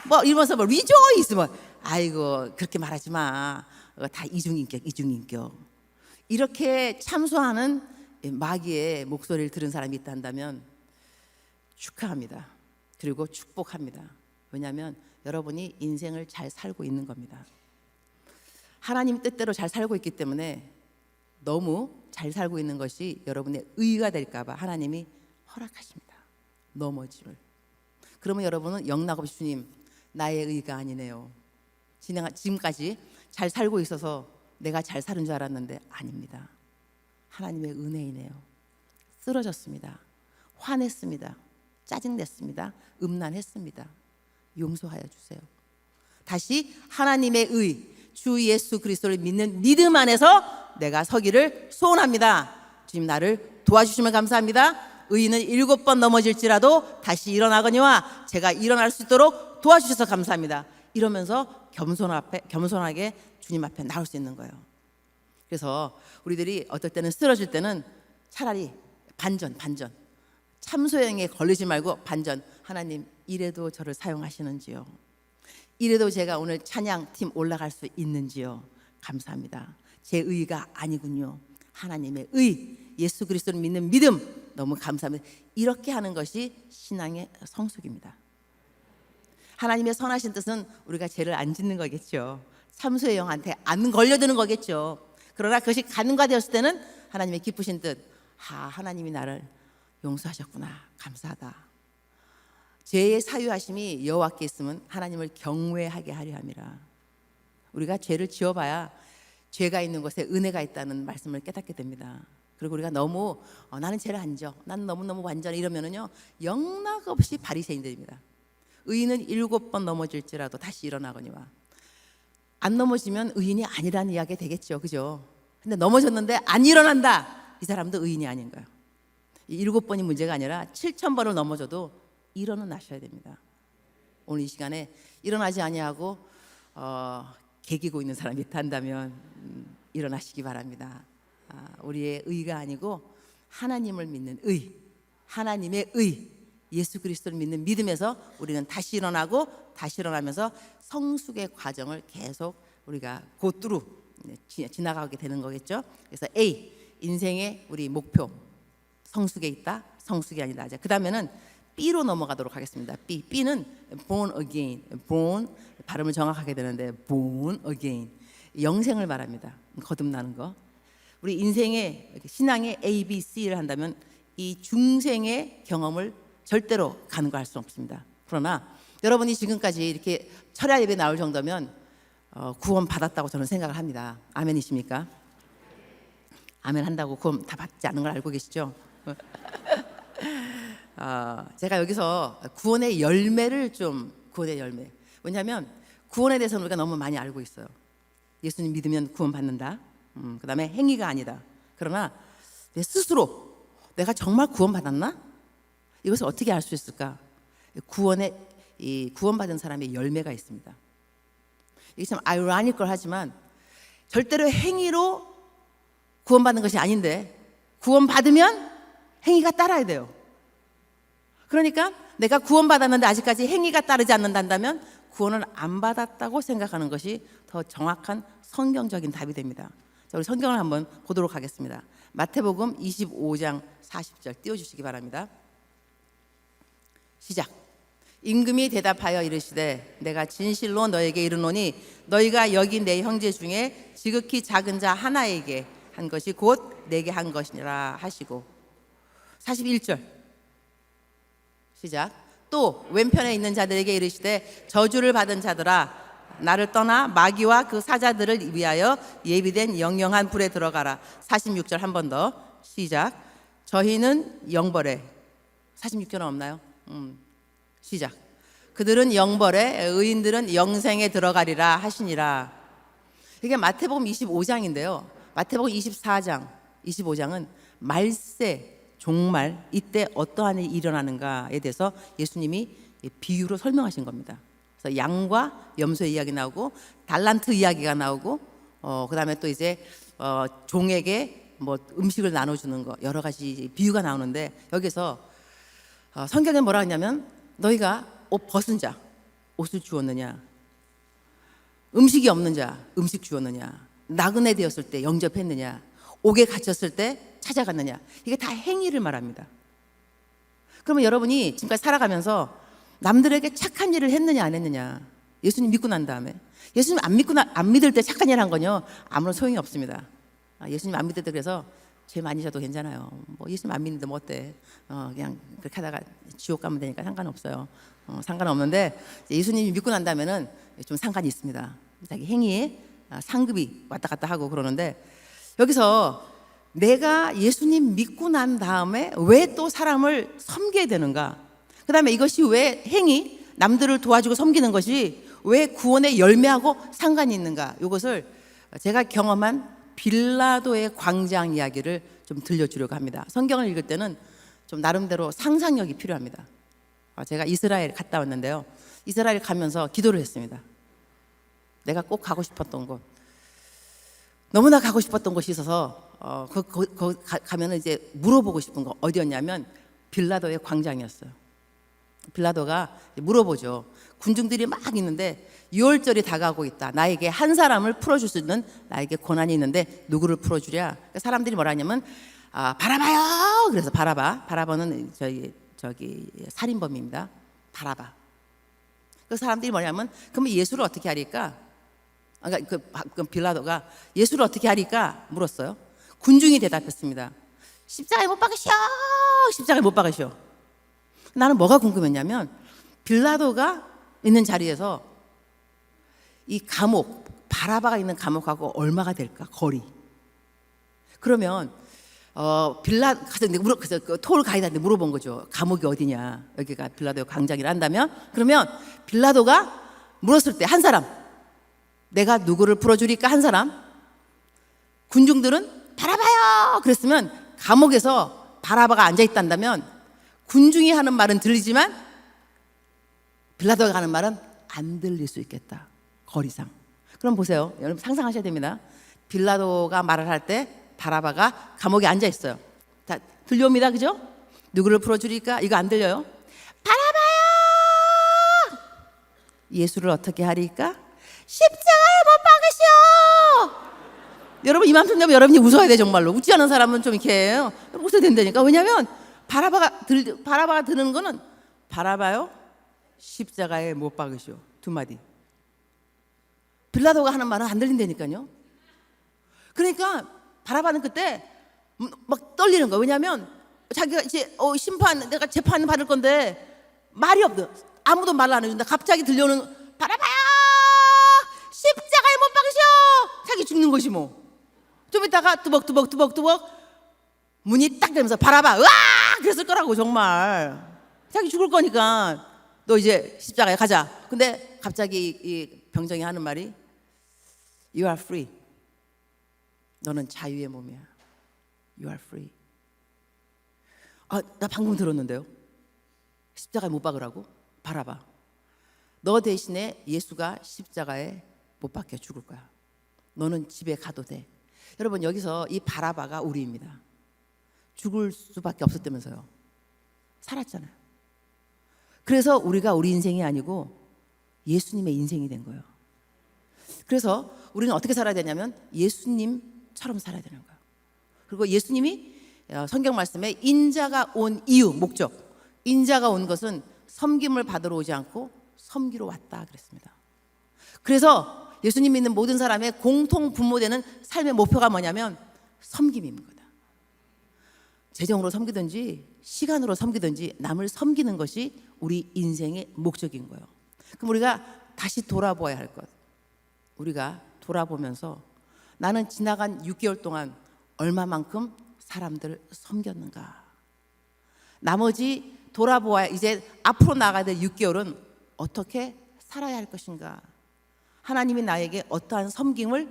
뭐 이러면서 뭐 리조이스 뭐, 아이고 그렇게 말하지 마. 다 이중인격. 이렇게 참수하는 마귀의 목소리를 들은 사람이 있다면 축하합니다. 그리고 축복합니다. 왜냐하면 여러분이 인생을 잘 살고 있는 겁니다. 하나님 뜻대로 잘 살고 있기 때문에 너무 잘 살고 있는 것이 여러분의 의가 될까 봐 하나님이 허락하십니다. 넘어짐을. 그러면 여러분은 영락없이 주님, 나의 의가 아니네요. 지금까지 잘 살고 있어서 내가 잘 사는 줄 알았는데 아닙니다. 하나님의 은혜이네요. 쓰러졌습니다. 화냈습니다. 짜증냈습니다. 음란했습니다. 용서하여 주세요. 다시 하나님의 의, 주 예수 그리스도를 믿는 믿음 안에서 내가 서기를 소원합니다. 주님 나를 도와주시면 감사합니다. 의인은 7번 넘어질지라도 다시 일어나거니와 제가 일어날 수 있도록 도와주셔서 감사합니다. 이러면서 겸손하게 주님 앞에 나올 수 있는 거예요. 그래서 우리들이 어떨 때는 쓰러질 때는 차라리 반전, 참소형에 걸리지 말고 반전. 하나님, 이래도 저를 사용하시는지요? 이래도 제가 오늘 찬양팀 올라갈 수 있는지요? 감사합니다. 제 의가 아니군요. 하나님의 의, 예수 그리스도를 믿는 믿음, 너무 감사합니다. 이렇게 하는 것이 신앙의 성숙입니다. 하나님의 선하신 뜻은 우리가 죄를 안 짓는 거겠죠. 참소의 영한테 안 걸려드는 거겠죠. 그러나 그것이 가능화되었을 때는 하나님의 기쁘신 뜻, 하나님이 나를 용서하셨구나, 감사하다. 죄의 사유하심이 여호와께 있으면 하나님을 경외하게 하려 함이라. 우리가 죄를 지어봐야 죄가 있는 곳에 은혜가 있다는 말씀을 깨닫게 됩니다. 그리고 우리가 너무 나는 죄를 안 져, 나는 너무너무 완전해 이러면은요, 영락없이 바리새인들입니다. 의인은 7번 넘어질지라도 다시 일어나거니와. 안 넘어지면 의인이 아니라는 이야기 되겠죠, 그죠? 근데 넘어졌는데 안 일어난다, 이 사람도 의인이 아닌 거예요. 7번이 문제가 아니라 7,000번을 넘어져도 일어나셔야 됩니다. 오늘 이 시간에 일어나지 아니하고 개기고 있는 사람이 있다면 일어나시기 바랍니다. 우리의 의가 아니고 하나님을 믿는 의, 하나님의 의, 예수 그리스도를 믿는 믿음에서 우리는 다시 일어나고 다시 일어나면서 성숙의 과정을 계속 우리가 곧두루 지나가게 되는 거겠죠. 그래서 A, 인생의 우리 목표, 성숙에 있다, 성숙이 아니다. 그 다음에는 B로 넘어가도록 하겠습니다. B는 born again. born, 발음을 정확하게 되는데 born again, 영생을 말합니다. 거듭나는 거. 우리 인생의 신앙의 A, B, C를 한다면 이 중생의 경험을 절대로 간과할 수 없습니다. 그러나 여러분이 지금까지 이렇게 철야 예배 나올 정도면 구원 받았다고 저는 생각을 합니다. 아멘이십니까? 아멘 한다고 구원 다 받지 않는 걸 알고 계시죠? 제가 여기서 구원의 열매, 왜냐하면 구원에 대해서는 우리가 너무 많이 알고 있어요. 예수님 믿으면 구원 받는다. 그 다음에 행위가 아니다. 그러나 내 스스로 내가 정말 구원 받았나? 이것을 어떻게 알 수 있을까? 구원받은 사람의 열매가 있습니다. 이게 참 아이러니컬 하지만 절대로 행위로 구원받는 것이 아닌데, 구원받으면 행위가 따라야 돼요. 그러니까 내가 구원받았는데 아직까지 행위가 따르지 않는다면 구원을 안 받았다고 생각하는 것이 더 정확한 성경적인 답이 됩니다. 자, 우리 성경을 한번 보도록 하겠습니다. 마태복음 25장 40절 띄워주시기 바랍니다. 시작. 임금이 대답하여 이르시되 내가 진실로 너에게 이르노니 너희가 여기 내 형제 중에 지극히 작은 자 하나에게 한 것이 곧 내게 한 것이라 하시고. 41절 시작. 또 왼편에 있는 자들에게 이르시되 저주를 받은 자들아 나를 떠나 마귀와 그 사자들을 위하여 예비된 영영한 불에 들어가라. 46절 한 번 더 시작. 저희는 영벌에 46절은 없나요? 시작. 그들은 영벌에 의인들은 영생에 들어가리라 하시니라. 이게 마태복음 25장인데요. 마태복음 24장, 25장은 말세, 종말, 이때 어떠한 일이 일어나는가에 대해서 예수님이 비유로 설명하신 겁니다. 그래서 양과 염소의 이야기 나오고 달란트 이야기가 나오고 그다음에 또 이제 종에게 뭐 음식을 나눠주는 거 여러 가지 비유가 나오는데 여기서 성경에 뭐라 하냐면 너희가 옷 벗은 자 옷을 주었느냐, 음식이 없는 자 음식 주었느냐, 나그네 되었을 때 영접했느냐, 옥에 갇혔을 때 찾아갔느냐. 이게 다 행위를 말합니다. 그러면 여러분이 지금까지 살아가면서 남들에게 착한 일을 했느냐 안 했느냐, 예수님 믿고 난 다음에 예수님 안 믿을 때 착한 일 한 건요 아무런 소용이 없습니다. 예수님 안 믿을 때 그래서 죄 많이 져도 괜찮아요. 뭐 예수님 안 믿는데 뭐 어때? 그냥 그렇게 하다가 지옥 가면 되니까 상관없어요. 상관없는데 예수님이 믿고 난 다음에는 좀 상관이 있습니다. 자기 행위에 상급이 왔다 갔다 하고 그러는데 여기서 내가 예수님 믿고 난 다음에 왜 또 사람을 섬겨야 되는가? 그 다음에 이것이 왜 행위, 남들을 도와주고 섬기는 것이 왜 구원의 열매하고 상관이 있는가? 이것을 제가 경험한 빌라도의 광장 이야기를 좀 들려주려고 합니다. 성경을 읽을 때는 좀 나름대로 상상력이 필요합니다. 제가 이스라엘 갔다 왔는데요. 이스라엘 가면서 기도를 했습니다. 내가 꼭 가고 싶었던 곳, 너무나 가고 싶었던 곳이 있어서 가면은 이제 물어보고 싶은 거 어디였냐면 빌라도의 광장이었어요. 빌라도가 물어보죠. 군중들이 막 있는데 유월절이 다가오고 있다. 나에게 한 사람을 풀어줄 수 있는 나에게 권한이 있는데 누구를 풀어주랴? 사람들이 뭐라 하냐면 바라바요. 그래서 바라바는 저기 살인범입니다. 바라바. 그 사람들이 뭐냐면 그러면 예수를 어떻게 하리까? 그 빌라도가 예수를 어떻게 하리까 물었어요. 군중이 대답했습니다. 십자가에 못 박으시오. 십자가에 못 박으시오. 나는 뭐가 궁금했냐면 빌라도가 있는 자리에서 이 감옥, 바라바가 있는 감옥하고 얼마가 될까? 거리. 그러면 그래서 그 토르 가이드한테 물어본 거죠. 감옥이 어디냐? 여기가 빌라도의 광장이라 한다면, 그러면 빌라도가 물었을 때 한 사람, 내가 누구를 풀어주리까? 한 사람. 군중들은 바라바요. 그랬으면 감옥에서 바라바가 앉아 있단다면 군중이 하는 말은 들리지만 빌라도가 하는 말은 안 들릴 수 있겠다. 거리상. 그럼 보세요. 여러분 상상하셔야 됩니다. 빌라도가 말을 할 때 바라바가 감옥에 앉아 있어요. 다 들려옵니다. 그죠? 누구를 풀어주리까? 이거 안 들려요? 바라바야! 예수를 어떻게 하리까? 십자가에 못 박으시오! 여러분 이만큼 되면 여러분이 웃어야 돼. 정말로 웃지 않은 사람은 좀 이렇게 웃어야 된다니까. 왜냐하면 바라바가 드는 거는 바라바요 십자가에 못 박으시오 두 마디. 빌라도가 하는 말은 안 들린다니까요. 그러니까 바라바는 그때 막 떨리는 거야. 왜냐하면 자기가 이제 내가 재판 받을 건데 말이 없어. 아무도 말을 안 해준다. 갑자기 들려오는 바라바야 십자가에 못 박으시오. 자기 죽는 것이 뭐. 좀 있다가 tu벅 문이 딱 되면서 바라바 으아 그랬을 거라고. 정말 자기 죽을 거니까 너 이제 십자가에 가자. 근데 갑자기 이 병정이 하는 말이 You are free. 너는 자유의 몸이야. You are free. 나 방금 들었는데요. 십자가에 못 박으라고? 바라바. 너 대신에 예수가 십자가에 못 박혀 죽을 거야. 너는 집에 가도 돼. 여러분 여기서 이 바라바가 우리입니다. 죽을 수밖에 없었다면서요. 살았잖아요. 그래서 우리가 우리 인생이 아니고 예수님의 인생이 된 거예요. 그래서 우리는 어떻게 살아야 되냐면 예수님처럼 살아야 되는 거예요. 그리고 예수님이 성경 말씀에 인자가 온 이유, 목적, 인자가 온 것은 섬김을 받으러 오지 않고 섬기러 왔다 그랬습니다. 그래서 예수님 믿는 모든 사람의 공통 분모되는 삶의 목표가 뭐냐면 섬김입니다. 재정으로 섬기든지 시간으로 섬기든지 남을 섬기는 것이 우리 인생의 목적인 거예요. 그럼 우리가 다시 돌아보아야 할 것, 우리가 돌아보면서 나는 지나간 6개월 동안 얼마만큼 사람들을 섬겼는가. 나머지 돌아보아야 이제 앞으로 나가야 될 6개월은 어떻게 살아야 할 것인가. 하나님이 나에게 어떠한 섬김을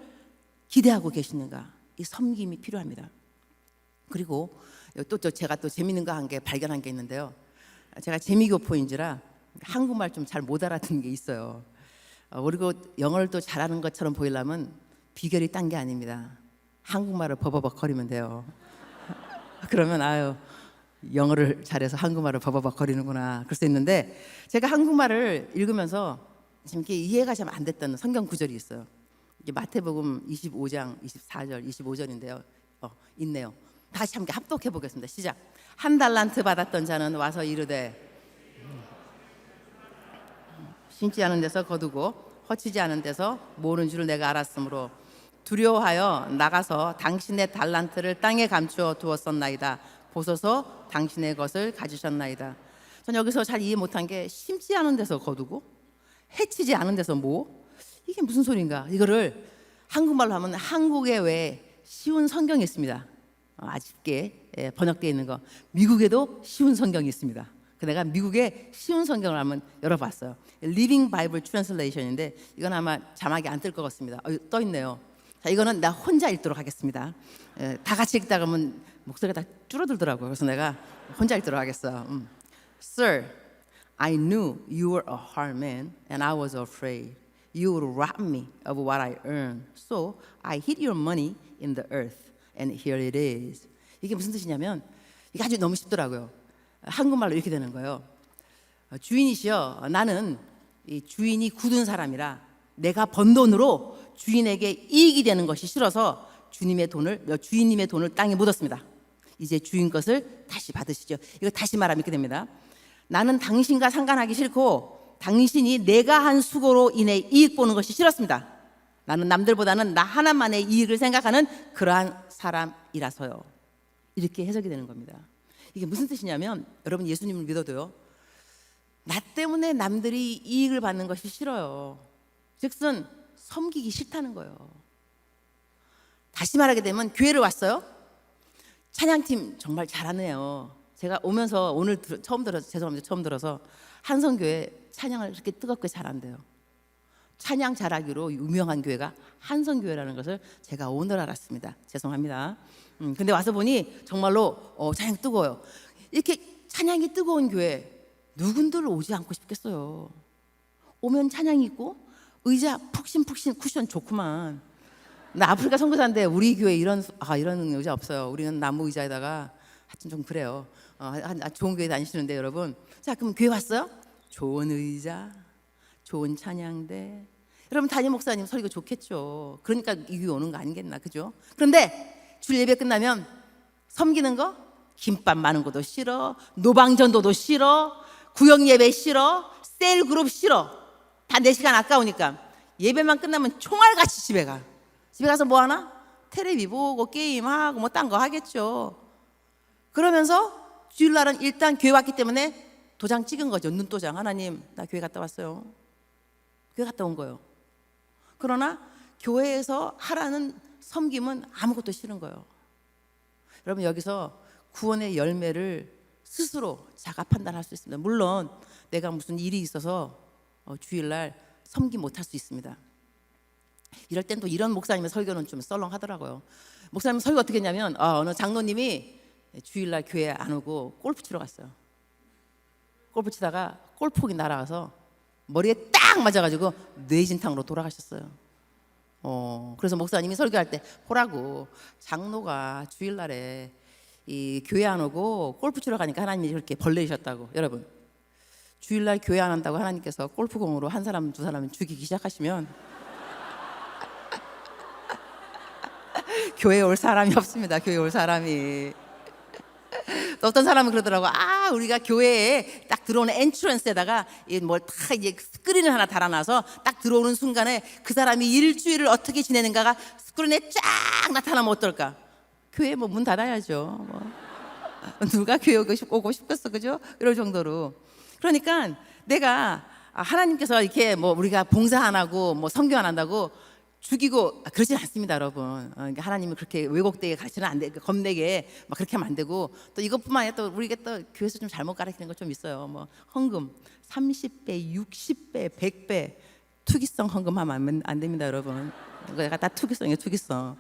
기대하고 계시는가. 이 섬김이 필요합니다. 그리고 또 제가 또 재밌는 거 한 게 발견한 게 있는데요. 제가 재미교포인지라 한국말 좀 잘 못 알아듣는 게 있어요. 그리고 영어를 또 잘하는 것처럼 보이려면 비결이 딴 게 아닙니다. 한국말을 버버벅 거리면 돼요. 그러면 아유, 영어를 잘해서 한국말을 버버벅 거리는구나 그럴 수 있는데, 제가 한국말을 읽으면서 좀 이렇게 이해가 좀 안 됐던 성경 구절이 있어요. 이게 마태복음 25장 24절 25절인데요. 있네요. 다시 함께 합독해 보겠습니다. 시작. 한 달란트 받았던 자는 와서 이르되 심지 않은 데서 거두고 허치지 않은 데서 모으는 줄을 내가 알았으므로 두려워하여 나가서 당신의 달란트를 땅에 감추어 두었었나이다. 보소서 당신의 것을 가지셨나이다. 전 여기서 잘 이해 못한 게 심지 않은 데서 거두고 해치지 않은 데서 뭐, 이게 무슨 소린가. 이거를 한국말로 하면 한국에 왜 쉬운 성경이 있습니다. 아쉽게 번역되어 있는 거. 미국에도 쉬운 성경이 있습니다. 내가 미국의 쉬운 성경을 한번 열어봤어요. Living Bible Translation인데 이건 아마 자막이 안 뜰 것 같습니다. 떠 있네요. 자, 이거는 나 혼자 읽도록 하겠습니다. 다 같이 읽다 보면 목소리가 다 줄어들더라고요. 그래서 내가 혼자 읽도록 하겠어요. Sir, I knew you were a hard man and I was afraid you would rob me of what I earned. So I hid your money in the earth and here it is. 이게 무슨 뜻이냐면, 이게 아주 너무 쉽더라고요. 한국말로 이렇게 되는 거예요. 주인이시여, 나는 이 주인이 굳은 사람이라 내가 번 돈으로 주인에게 이익이 되는 것이 싫어서 주님의 돈을 땅에 묻었습니다. 이제 주인 것을 다시 받으시죠. 이거 다시 말하면 이렇게 됩니다. 나는 당신과 상관하기 싫고 당신이 내가 한 수고로 인해 이익 보는 것이 싫었습니다. 나는 남들보다는 나 하나만의 이익을 생각하는 그러한 사람이라서요. 이렇게 해석이 되는 겁니다. 이게 무슨 뜻이냐면, 여러분 예수님을 믿어도요, 나 때문에 남들이 이익을 받는 것이 싫어요. 즉슨 섬기기 싫다는 거예요. 다시 말하게 되면, 교회를 왔어요. 찬양팀 정말 잘하네요. 제가 오면서 오늘 처음 들어서 한성교회 찬양을 그렇게 뜨겁게 잘한대요. 찬양 잘하기로 유명한 교회가 한성교회라는 것을 제가 오늘 알았습니다. 죄송합니다. 근데 와서 보니 정말로 찬양 뜨거워요. 이렇게 찬양이 뜨거운 교회 누군들 오지 않고 싶겠어요. 오면 찬양이 있고 의자 푹신푹신 쿠션 좋구만. 나 아프리카 선교사인데 우리 교회 이런 의자 없어요. 우리는 나무 의자에다가 하여튼 좀 그래요. 좋은 교회 다니시는데 여러분, 자 그럼 교회 왔어요? 좋은 의자, 좋은 찬양대. 여러분 담임 목사님 설교 좋겠죠. 그러니까 이 교회 오는 거 아니겠나, 그죠? 그런데 주일 예배 끝나면 섬기는 거, 김밥 많은 것도 싫어, 노방전도도 싫어, 구역 예배 싫어, 셀 그룹 싫어. 다 내 시간 아까우니까 예배만 끝나면 총알같이 집에 가. 집에 가서 뭐 하나? 텔레비 보고 게임하고 뭐 딴 거 하겠죠. 그러면서 주일날은 일단 교회 왔기 때문에 도장 찍은 거죠. 눈도장. 하나님, 나 교회 갔다 왔어요. 교회 갔다 온 거예요. 그러나 교회에서 하라는 섬김은 아무것도 싫은 거예요. 여러분, 여기서 구원의 열매를 스스로 자가 판단할 수 있습니다. 물론 내가 무슨 일이 있어서 주일날 섬기 못할 수 있습니다. 이럴 땐 또 이런 목사님의 설교는 좀 썰렁하더라고요. 목사님 설교 어떻게 했냐면, 어느 장로님이 주일날 교회 안 오고 골프 치러 갔어요. 골프 치다가 골프공이 날아가서 머리에 딱 맞아가지고 뇌진탕으로 돌아가셨어요. 그래서 목사님이 설교할 때 보라고, 장로가 주일날에 이 교회 안 오고 골프 치러 가니까 하나님이 이렇게 벌 내리셨다고. 여러분, 주일날 교회 안 한다고 하나님께서 골프공으로 한 사람 두 사람을 죽이기 시작하시면 교회에 올 사람이 없습니다. 교회에 올 사람이. 또 어떤 사람은 그러더라고. 우리가 교회에 딱 들어오는 엔트런스에다가 뭘 다 이제 스크린을 하나 달아놔서 딱 들어오는 순간에 그 사람이 일주일을 어떻게 지내는가가 스크린에 쫙 나타나면 어떨까? 교회 뭐 문 닫아야죠. 누가 교회 오고 싶겠어, 그죠? 이럴 정도로. 그러니까 내가 하나님께서 이렇게 뭐 우리가 봉사 안 하고 뭐 선교 안 한다고 죽이고 그러진 않습니다, 여러분. 그러니까 하나님은 그렇게 왜곡되게 가르치는 안 돼, 겁내게 막 그렇게 하면 안 되고, 또 이것뿐만 아니라 또 우리가 또 교회에서 좀 잘못 가르치는 거 좀 있어요. 뭐 헌금 30배, 60배, 100배 투기성 헌금하면 안 됩니다, 여러분. 이거 다 투기성이에요, 투기성.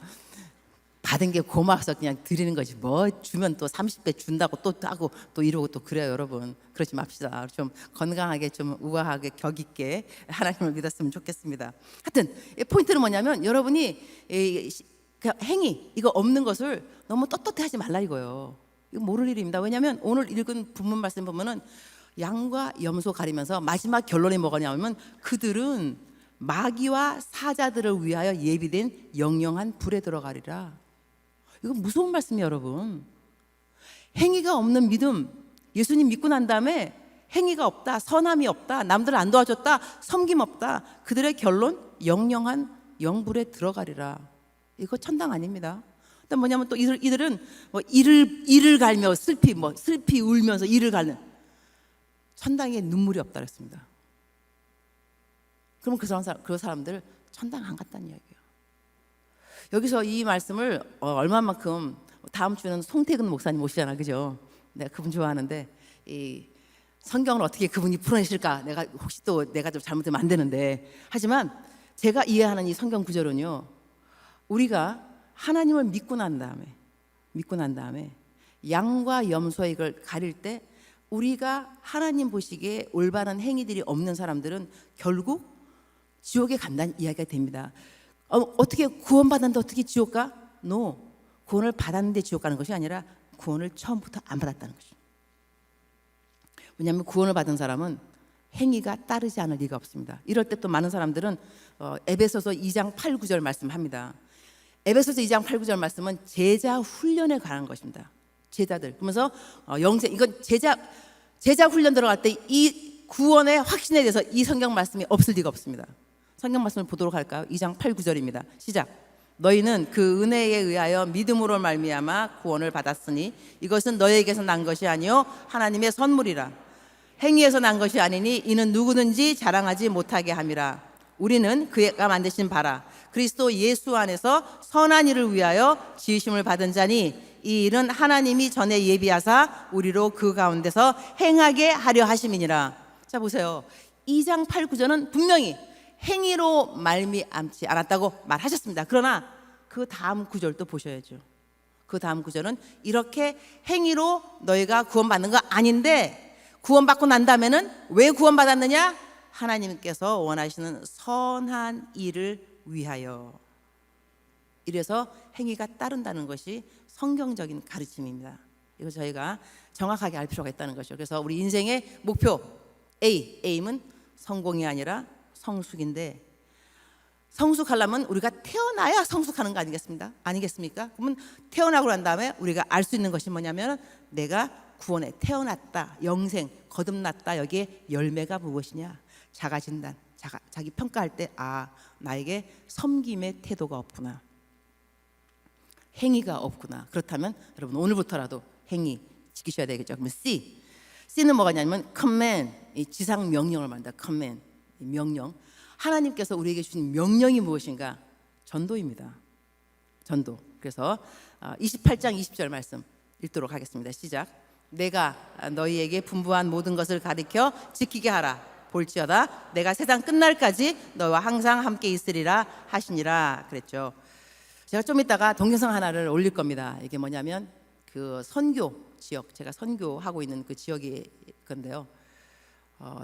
받은 게 고마워서 그냥 드리는 거지, 뭐 주면 또 30배 준다고 또 하고 또 이러고 또 그래요, 여러분. 그러지 맙시다. 좀 건강하게, 좀 우아하게, 격 있게 하나님을 믿었으면 좋겠습니다. 하여튼 포인트는 뭐냐면, 여러분이 그 행위 이거 없는 것을 너무 떳떳해하지 말라 이거예요. 이거 모를 일입니다. 왜냐하면 오늘 읽은 본문 말씀 보면은 양과 염소 가리면서 마지막 결론이 뭐냐면, 그들은 마귀와 사자들을 위하여 예비된 영영한 불에 들어가리라. 이거 무서운 말씀이에요, 여러분. 행위가 없는 믿음, 예수님 믿고 난 다음에 행위가 없다, 선함이 없다, 남들을 안 도와줬다, 섬김 없다, 그들의 결론 영영한 영불에 들어가리라. 이거 천당 아닙니다. 또 뭐냐면, 또 이들은 뭐 이를 갈며 슬피 울면서 이를 갈는, 천당에 눈물이 없다 그랬습니다. 그럼 그 사람들 천당 안 갔다는 이야기예요. 여기서 이 말씀을 얼마만큼, 다음 주는 송태근 목사님 오시잖아, 그죠? 내가 그분 좋아하는데, 이 성경을 어떻게 그분이 풀어내실까, 내가 혹시 또 내가 좀 잘못하면 안 되는데, 하지만 제가 이해하는 이 성경 구절은요, 우리가 하나님을 믿고 난 다음에 양과 염소의 이걸 가릴 때, 우리가 하나님 보시기에 올바른 행위들이 없는 사람들은 결국 지옥에 간다는 이야기가 됩니다. 어떻게 구원받았는데 어떻게 지옥 가? No. 구원을 받았는데 지옥 가는 것이 아니라 구원을 처음부터 안 받았다는 것이죠. 왜냐하면 구원을 받은 사람은 행위가 따르지 않을 리가 없습니다. 이럴 때 또 많은 사람들은 에베소서 2장 8, 9절 말씀합니다. 에베소서 2장 8, 9절 말씀은 제자 훈련에 관한 것입니다. 제자들. 그러면서 영생, 이건 제자 훈련 들어갈 때 이 구원의 확신에 대해서 이 성경 말씀이 없을 리가 없습니다. 성경 말씀을 보도록 할까요? 2장 8, 9절입니다. 시작. 너희는 그 은혜에 의하여 믿음으로 말미암아 구원을 받았으니 이것은 너희에게서 난 것이 아니요 하나님의 선물이라. 행위에서 난 것이 아니니 이는 누구든지 자랑하지 못하게 함이라. 우리는 그가 만드신 바라 그리스도 예수 안에서 선한 일을 위하여 지으심을 받은 자니 이 일은 하나님이 전에 예비하사 우리로 그 가운데서 행하게 하려 하심이니라. 자 보세요. 2장 8, 9절은 분명히 행위로 말미암지 않았다고 말하셨습니다. 그러나 그 다음 구절도 보셔야죠. 그 다음 구절은 이렇게 행위로 너희가 구원받는 거 아닌데, 구원받고 난 다음에는 왜 구원받았느냐? 하나님께서 원하시는 선한 일을 위하여. 이래서 행위가 따른다는 것이 성경적인 가르침입니다. 이거 저희가 정확하게 알 필요가 있다는 것이죠. 그래서 우리 인생의 목표 aim은 성공이 아니라 성숙인데, 성숙하려면 우리가 태어나야 성숙하는 거 아니겠습니까? 그러면 태어나고 난 다음에 우리가 알 수 있는 것이 뭐냐면, 내가 구원에 태어났다, 영생, 거듭났다, 여기에 열매가 무엇이냐? 자가 진단, 자기 평가할 때, 나에게 섬김의 태도가 없구나, 행위가 없구나. 그렇다면 여러분 오늘부터라도 행위 지키셔야 되겠죠. 그러면 C는 뭐가냐면 command, 이 지상 명령을 말한다. command, 명령. 하나님께서 우리에게 주신 명령이 무엇인가? 전도입니다. 전도. 그래서 28장 20절 말씀 읽도록 하겠습니다. 시작. 내가 너희에게 분부한 모든 것을 가르쳐 지키게 하라. 볼지어다 내가 세상 끝날까지 너와 항상 함께 있으리라 하시니라 그랬죠. 제가 좀 이따가 동영상 하나를 올릴 겁니다. 이게 뭐냐면 그 선교 지역, 제가 선교하고 있는 그 지역이 건데요.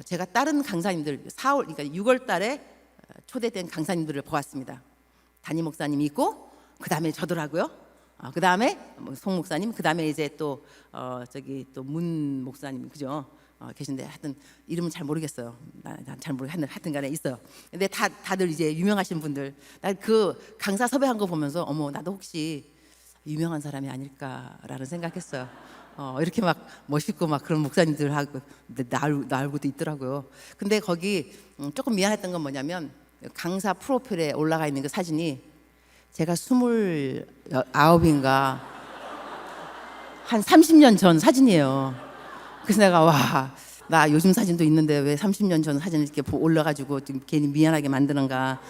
제가 다른 강사님들 4월, 그러니까 6월 달에 초대된 강사님들을 보았습니다. 담임 목사님이 있고, 그 다음에 저더라고요. 그 다음에 송 목사님, 그 다음에 이제 또 저기 또 문 목사님, 그죠? 계신데 하여튼 이름은 잘 모르겠어요. 난 잘 모르겠는데 하여튼간에 있어요. 근데 다들 이제 유명하신 분들, 난 그 강사 섭외한 거 보면서 어머 나도 혹시 유명한 사람이 아닐까라는 생각했어요. 이렇게 막 멋있고 막 그런 목사님들하고 나알고도 있더라고요. 근데 거기 조금 미안했던 건 뭐냐면, 강사 프로필에 올라가 있는 그 사진이 제가 29인가 한 30년 전 사진이에요. 그래서 내가 나 요즘 사진도 있는데 왜 30년 전 사진을 이렇게 올려가지고 좀 괜히 미안하게 만드는가.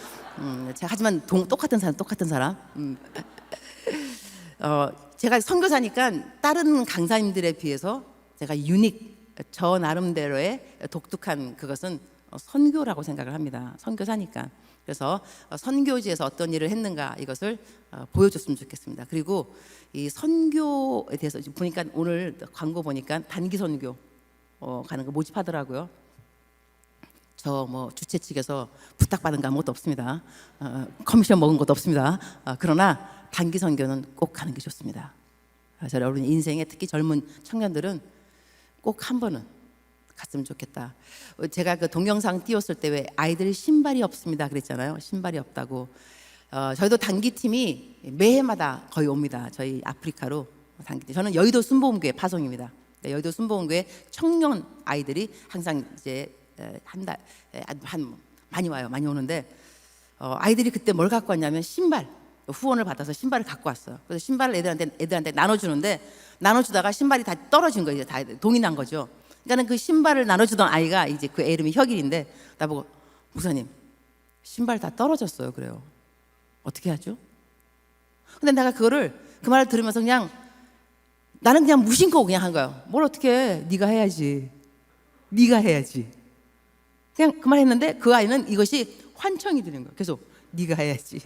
제가 하지만 똑같은 사람. 제가 선교사니까 다른 강사님들에 비해서 제가 저 나름대로의 독특한 그것은 선교라고 생각을 합니다. 선교사니까. 그래서 선교지에서 어떤 일을 했는가 이것을 보여줬으면 좋겠습니다. 그리고 이 선교에 대해서 지금 보니까 오늘 광고 보니까 단기 선교 가는 거 모집하더라고요. 저 뭐 주최 측에서 부탁받은 거 아무것도 없습니다. 커미션 먹은 것도 없습니다. 그러나 단기 선교는 꼭 가는 게 좋습니다. 저 여러분 인생에 특히 젊은 청년들은 꼭 한 번은 갔으면 좋겠다. 제가 그 동영상 띄웠을 때 왜 아이들이 신발이 없습니다 그랬잖아요. 신발이 없다고. 저희도 단기팀이 매해마다 거의 옵니다. 저희 아프리카로 단기팀. 저는 여의도 순복음교회 파송입니다. 여의도 순복음교회 청년 아이들이 항상 이제 한 많이 와요. 많이 오는데 아이들이 그때 뭘 갖고 왔냐면 신발. 후원을 받아서 신발을 갖고 왔어요. 그래서 신발을 애들한테 나눠주는데 나눠주다가 신발이 다 떨어진 거예요. 다 동이 난 거죠. 그러니까 그 신발을 나눠주던 아이가 이제 그 애 이름이 혁일인데 나보고 목사님 신발 다 떨어졌어요. 그래요. 어떻게 하죠? 근데 내가 그 말을 들으면서 그냥 나는 그냥 무심코 그냥 한 거예요. 뭘 어떻게 해? 네가 해야지. 그냥 그 말 했는데 그 아이는 이것이 환청이 되는 거예요. 계속 네가 해야지.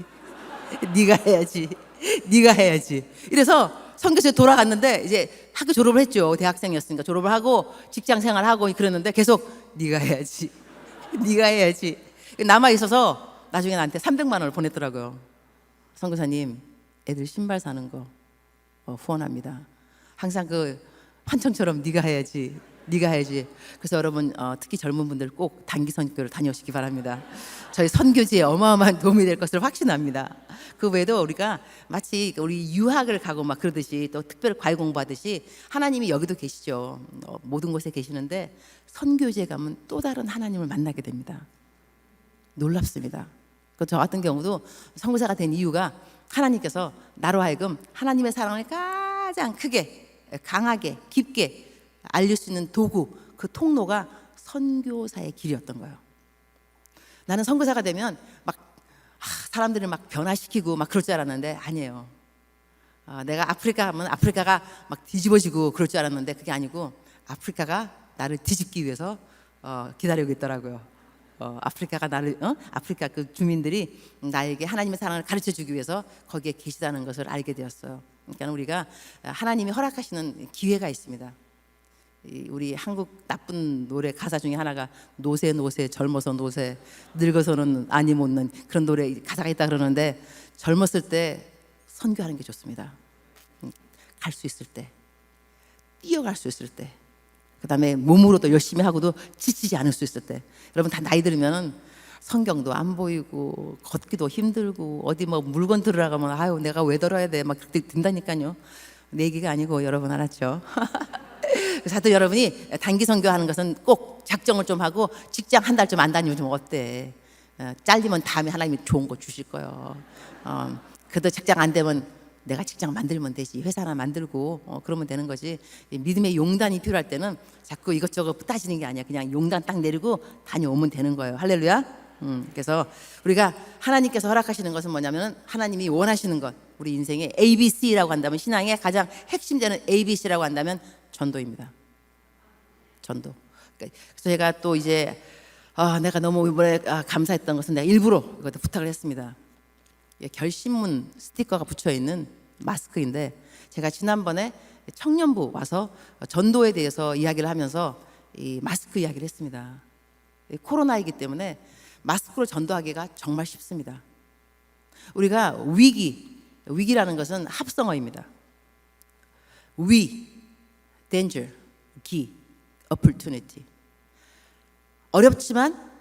이래서 선교소에 돌아갔는데 이제 학교 졸업을 했죠. 대학생이었으니까 졸업을 하고 직장 생활하고 그랬는데 계속 네가 해야지. 남아 있어서 나중에 나한테 300만 원을 보냈더라고요. 선교사님, 애들 신발 사는 거 후원합니다. 항상 그 환청처럼 네가 해야지. 그래서 여러분 특히 젊은 분들 꼭 단기 선교를 다녀오시기 바랍니다. 저희 선교지에 어마어마한 도움이 될 것을 확신합니다. 그 외에도 우리가 마치 우리 유학을 가고 막 그러듯이 또 특별 과외 공부하듯이 하나님이 여기도 계시죠. 모든 곳에 계시는데 선교지에 가면 또 다른 하나님을 만나게 됩니다. 놀랍습니다. 저 같은 경우도 선교사가 된 이유가 하나님께서 나로 하여금 하나님의 사랑을 가장 크게 강하게 깊게 알릴 수 있는 도구, 그 통로가 선교사의 길이었던 거예요. 나는 선교사가 되면 막 사람들을 막 변화시키고 막 그럴 줄 알았는데 아니에요. 내가 아프리카 하면 아프리카가 막 뒤집어지고 그럴 줄 알았는데 그게 아니고 아프리카가 나를 뒤집기 위해서 기다리고 있더라고요. 아프리카 그 주민들이 나에게 하나님의 사랑을 가르쳐 주기 위해서 거기에 계시다는 것을 알게 되었어요. 그러니까 우리가 하나님이 허락하시는 기회가 있습니다. 우리 한국 나쁜 노래 가사 중에 하나가 노세 젊어서 노세 늙어서는 아니 못는 그런 노래 가사가 있다 그러는데 젊었을 때 선교하는 게 좋습니다. 갈 수 있을 때, 뛰어갈 수 있을 때, 그 다음에 몸으로도 열심히 하고도 지치지 않을 수 있을 때. 여러분 다 나이 들으면은 성경도 안 보이고 걷기도 힘들고 어디 뭐 물건 들으러 가면 아유 내가 왜 들어야 돼 막 그렇게 든다니까요. 내 얘기가 아니고 여러분 알았죠? 그래서 하여튼 여러분이 단기 선교하는 것은 꼭 작정을 좀 하고 직장 한 달 좀 안 다니면 좀 어때? 잘리면 다음에 하나님이 좋은 거 주실 거예요. 그래도 직장 안 되면 내가 직장 만들면 되지. 회사 하나 만들고 그러면 되는 거지. 믿음의 용단이 필요할 때는 자꾸 이것저것 따지는 게 아니야. 그냥 용단 딱 내리고 다녀오면 되는 거예요. 할렐루야. 그래서 우리가 하나님께서 허락하시는 것은 뭐냐면 하나님이 원하시는 것, 우리 인생의 ABC라고 한다면 신앙의 가장 핵심되는 ABC라고 한다면 전도입니다. 전도. 그래서 제가 또 이제 내가 너무 이번에 감사했던 것은 내가 일부러 이것도 부탁을 했습니다. 결심문 스티커가 붙여 있는 마스크인데 제가 지난번에 청년부 와서 전도에 대해서 이야기를 하면서 이 마스크 이야기를 했습니다. 코로나이기 때문에 마스크로 전도하기가 정말 쉽습니다. 우리가 위기라는 것은 합성어입니다. danger, 기, opportunity. 어렵지만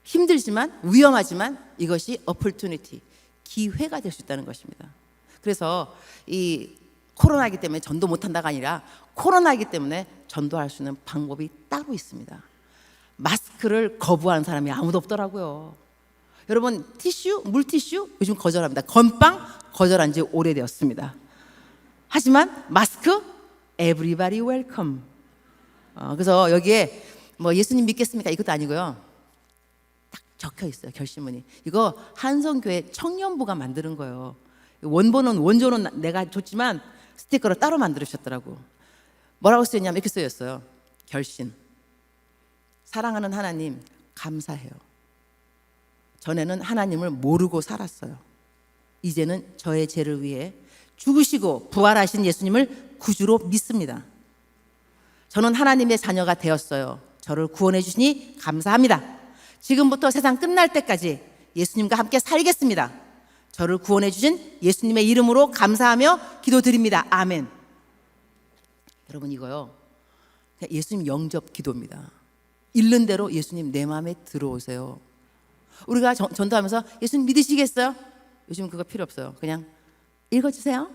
힘들지만 위험하지만 이것이 opportunity, 기회가 될 수 있다는 것입니다. 그래서 이 코로나이기 때문에 전도 못한다가 아니라 코로나이기 때문에 전도할 수 있는 방법이 따로 있습니다. 마스크를 거부하는 사람이 아무도 없더라고요. 여러분 티슈, 물티슈 요즘 거절합니다. 건빵 거절한 지 오래되었습니다. 하지만 마스크 everybody welcome. 그래서 여기에 뭐 예수님 믿겠습니까? 이것도 아니고요. 딱 적혀 있어요. 결심문이. 이거 한성교회 청년부가 만드는 거예요. 원조는 내가 줬지만 스티커로 따로 만들으셨더라고. 뭐라고 쓰였냐면 이렇게 쓰였어요. 결심. 사랑하는 하나님, 감사해요. 전에는 하나님을 모르고 살았어요. 이제는 저의 죄를 위해 죽으시고 부활하신 예수님을 구주로 믿습니다. 저는 하나님의 자녀가 되었어요. 저를 구원해 주시니 감사합니다. 지금부터 세상 끝날 때까지 예수님과 함께 살겠습니다. 저를 구원해 주신 예수님의 이름으로 감사하며 기도드립니다. 아멘. 여러분, 이거요, 예수님 영접 기도입니다. 읽는 대로 예수님 내 마음에 들어오세요. 우리가 전도하면서 예수님 믿으시겠어요? 요즘 그거 필요 없어요. 그냥 읽어주세요.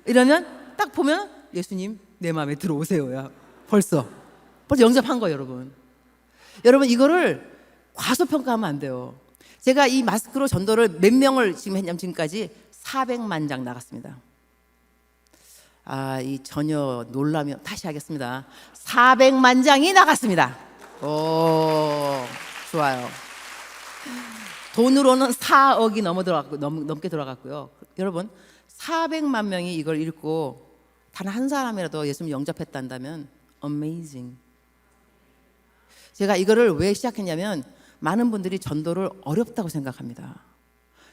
이러면 딱 보면 예수님 내 마음에 들어오세요야. 벌써 영접한 거예요. 여러분 이거를 과소평가하면 안 돼요. 제가 이 마스크로 전도를 몇 명을 지금 했냐면 지금까지 400만 장 나갔습니다. 이 전혀 놀라며 다시 하겠습니다. 400만 장이 나갔습니다. 오, 좋아요. 돈으로는 4억이 넘게 들어갔고요. 여러분, 400만 명이 이걸 읽고 단 한 사람이라도 예수님 영접했단다면 amazing. 제가 이거를 왜 시작했냐면 많은 분들이 전도를 어렵다고 생각합니다.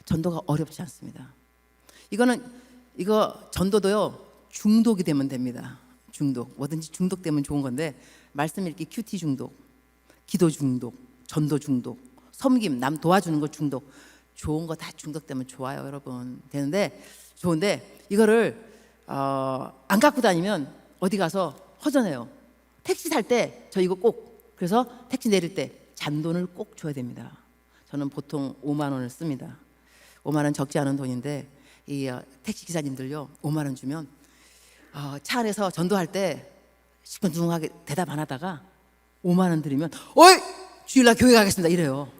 전도가 어렵지 않습니다. 이거 전도도요, 중독이 되면 됩니다. 중독. 뭐든지 중독되면 좋은 건데, 말씀 읽기 큐티 중독, 기도 중독, 전도 중독, 섬김, 남 도와주는 거 중독. 좋은 거 다 중독되면 좋아요, 여러분. 좋은데 이거를 안 갖고 다니면 어디 가서 허전해요. 택시 탈 때 저 이거 꼭, 그래서 택시 내릴 때 잔돈을 꼭 줘야 됩니다. 저는 보통 5만 원을 씁니다. 5만 원 적지 않은 돈인데 이 택시 기사님들요, 5만 원 주면 차 안에서 전도할 때 시큰둥하게 대답 안 하다가 5만 원 드리면 어이! 주일날 교회 가겠습니다 이래요.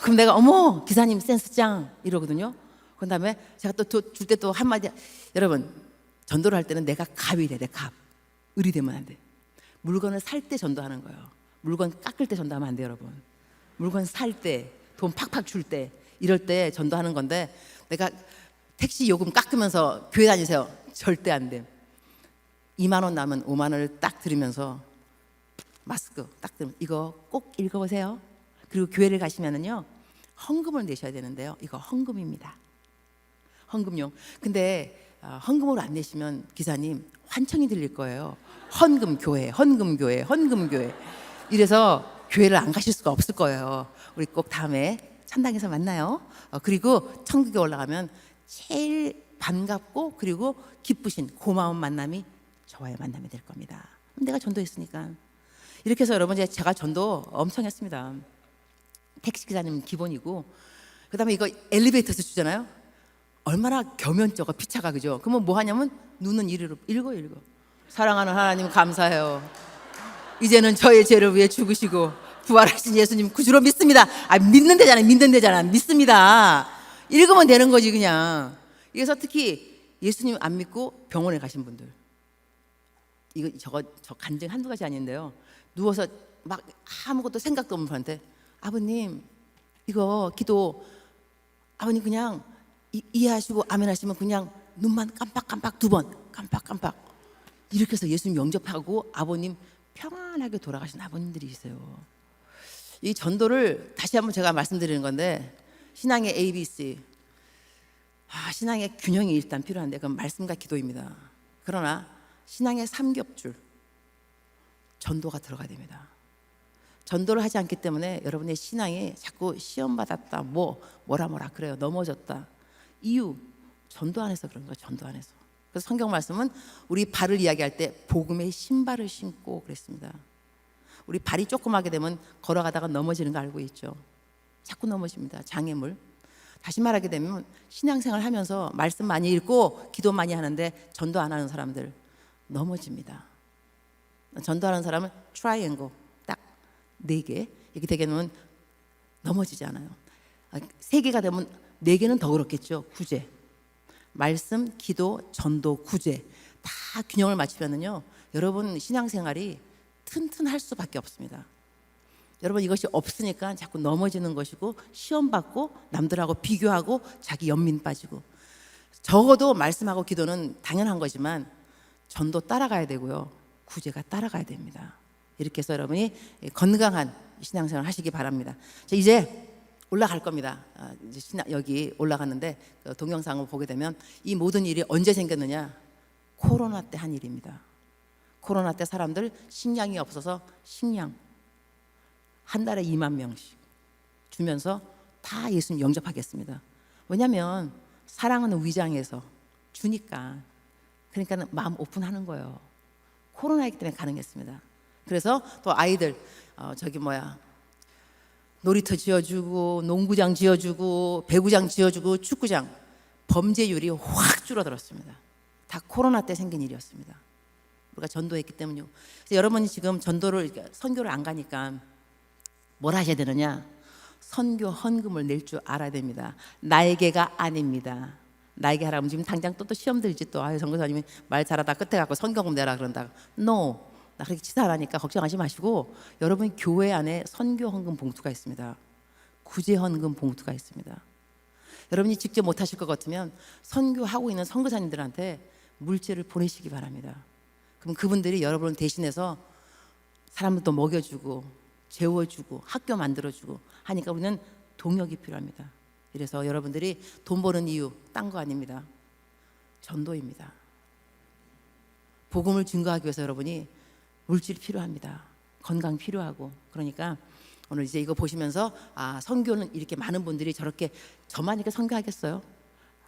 그럼 내가 어머 기사님 센스 짱 이러거든요. 그 다음에 제가 또 줄 때 또 한마디, 여러분 전도를 할 때는 내가 갑이 돼. 내 갑. 을이 되면 안 돼. 물건을 살 때 전도하는 거예요. 물건 깎을 때 전도하면 안 돼요, 여러분. 물건 살 때, 돈 팍팍 줄 때, 이럴 때 전도하는 건데, 내가 택시 요금 깎으면서 교회 다니세요. 절대 안 돼. 2만 원 남은 5만 원을 딱 들으면서 마스크 딱 들으면 이거 꼭 읽어보세요. 그리고 교회를 가시면은요, 헌금을 내셔야 되는데요. 이거 헌금입니다. 헌금용. 근데 헌금으로 안 내시면 기사님 환청이 들릴 거예요. 헌금교회, 헌금교회, 헌금교회. 이래서 교회를 안 가실 수가 없을 거예요. 우리 꼭 다음에 천당에서 만나요. 그리고 천국에 올라가면 제일 반갑고 그리고 기쁘신 고마운 만남이 저와의 만남이 될 겁니다. 내가 전도했으니까. 이렇게 해서 여러분, 제가 전도 엄청 했습니다. 택시기사님은 기본이고, 그 다음에 이거 엘리베이터에서 주잖아요. 얼마나 겸연쩍어, 피차가. 그죠? 그러면 뭐 하냐면 눈은 이리로 읽어. 사랑하는 하나님 감사해요. 이제는 저의 죄를 위해 죽으시고 부활하신 예수님 구주로 믿습니다. 믿는 데잖아. 믿습니다. 읽으면 되는 거지 그냥. 그래서 특히 예수님 안 믿고 병원에 가신 분들, 저 간증 한두 가지 아닌데요. 누워서 막 아무것도 생각도 없는 분한테 아버님 이거 기도, 아버님 그냥 이해하시고 아멘 하시면 그냥 눈만 깜빡깜빡 2번 깜빡깜빡 이렇게 해서 예수님 영접하고 아버님 평안하게 돌아가신 아버님들이 있어요. 이 전도를 다시 한번 제가 말씀드리는 건데, 신앙의 ABC, 신앙의 균형이 일단 필요한데 그건 말씀과 기도입니다. 그러나 신앙의 삼겹줄, 전도가 들어가야 됩니다. 전도를 하지 않기 때문에 여러분의 신앙이 자꾸 시험받았다, 뭐라 그래요. 넘어졌다. 이유, 전도 안에서 그런 거예요. 전도 안에서. 그래서 성경 말씀은 우리 발을 이야기할 때 복음의 신발을 신고 그랬습니다. 우리 발이 조그맣게 되면 걸어가다가 넘어지는 거 알고 있죠. 자꾸 넘어집니다. 장애물. 다시 말하게 되면 신앙생활 하면서 말씀 많이 읽고 기도 많이 하는데 전도 안 하는 사람들 넘어집니다. 전도하는 사람은 트라이앵글 딱 4개 이렇게 되게 되면 넘어지지 않아요. 3개가 되면 4개는 더 그렇겠죠. 구제, 말씀, 기도, 전도, 구제 다 균형을 맞추면은요, 여러분 신앙생활이 튼튼할 수밖에 없습니다. 여러분 이것이 없으니까 자꾸 넘어지는 것이고 시험 받고 남들하고 비교하고 자기 연민 빠지고 적어도 말씀하고 기도는 당연한 거지만 전도 따라가야 되고요. 구제가 따라가야 됩니다. 이렇게 해서 여러분이 건강한 신앙생활 하시기 바랍니다. 자, 이제 올라갈 겁니다. 이제 여기 올라갔는데 동영상을 보게 되면 이 모든 일이 언제 생겼느냐? 코로나 때 한 일입니다. 코로나 때 사람들 식량이 없어서 식량 한 달에 2만 명씩 주면서 다 예수님 영접하겠습니다. 왜냐하면 사랑은 위장에서 주니까. 그러니까 마음 오픈하는 거예요. 코로나이기 때문에 가능했습니다. 그래서 또 아이들 놀이터 지어주고 농구장 지어주고 배구장 지어주고 축구장 범죄율이 확 줄어들었습니다. 다 코로나 때 생긴 일이었습니다. 우리가 전도했기 때문이요. 그래서 여러분이 지금 선교를 안 가니까 뭘 하셔야 되느냐? 선교 헌금을 낼 줄 알아야 됩니다. 나에게가 아닙니다. 나에게 하라면 지금 당장 또 시험 들지 또 선교사님이 말 잘하다 끝에 갖고 선교금 내라 그런다. No, 나 그렇게 치사하니까 걱정하지 마시고 여러분 교회 안에 선교 헌금 봉투가 있습니다. 구제 헌금 봉투가 있습니다. 여러분이 직접 못 하실 것 같으면 선교하고 있는 선교사님들한테 물질을 보내시기 바랍니다. 그럼 그분들이 여러분을 대신해서 사람들도 먹여주고 재워주고 학교 만들어주고 하니까 우리는 동역이 필요합니다. 이래서 여러분들이 돈 버는 이유 딴 거 아닙니다. 전도입니다. 복음을 증거하기 위해서 여러분이 물질이 필요합니다. 건강 필요하고. 그러니까 오늘 이제 이거 보시면서 선교는 이렇게 많은 분들이 저만 이렇게 선교하겠어요?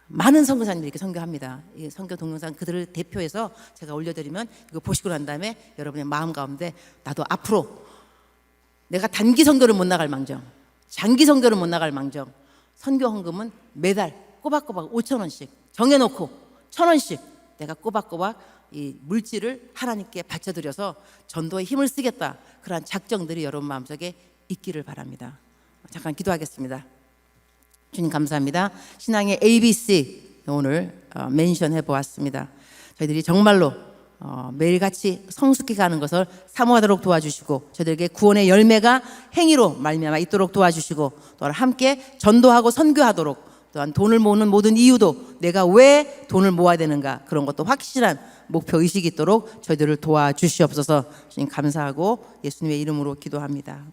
많은 선교사님들이 이렇게 선교합니다. 이 선교 동영상 그들을 대표해서 제가 올려드리면 이거 보시고 난 다음에 여러분의 마음 가운데 나도 앞으로 내가 단기 선교를 못 나갈 망정, 장기 선교를 못 나갈 망정, 선교 헌금은 매달 꼬박꼬박 5,000원씩 정해놓고 1,000원씩 내가 꼬박꼬박 이 물질을 하나님께 바쳐드려서 전도에 힘을 쓰겠다. 그러한 작정들이 여러분 마음속에 있기를 바랍니다. 잠깐 기도하겠습니다. 주님 감사합니다. 신앙의 ABC 오늘 멘션해 보았습니다. 저희들이 정말로 매일같이 성숙히 가는 것을 사모하도록 도와주시고 저희들에게 구원의 열매가 행위로 말미암아 있도록 도와주시고 또한 함께 전도하고 선교하도록 또한 돈을 모으는 모든 이유도 내가 왜 돈을 모아야 되는가 그런 것도 확실한 목표의식이 있도록 저희들을 도와주시옵소서. 주님 감사하고 예수님의 이름으로 기도합니다.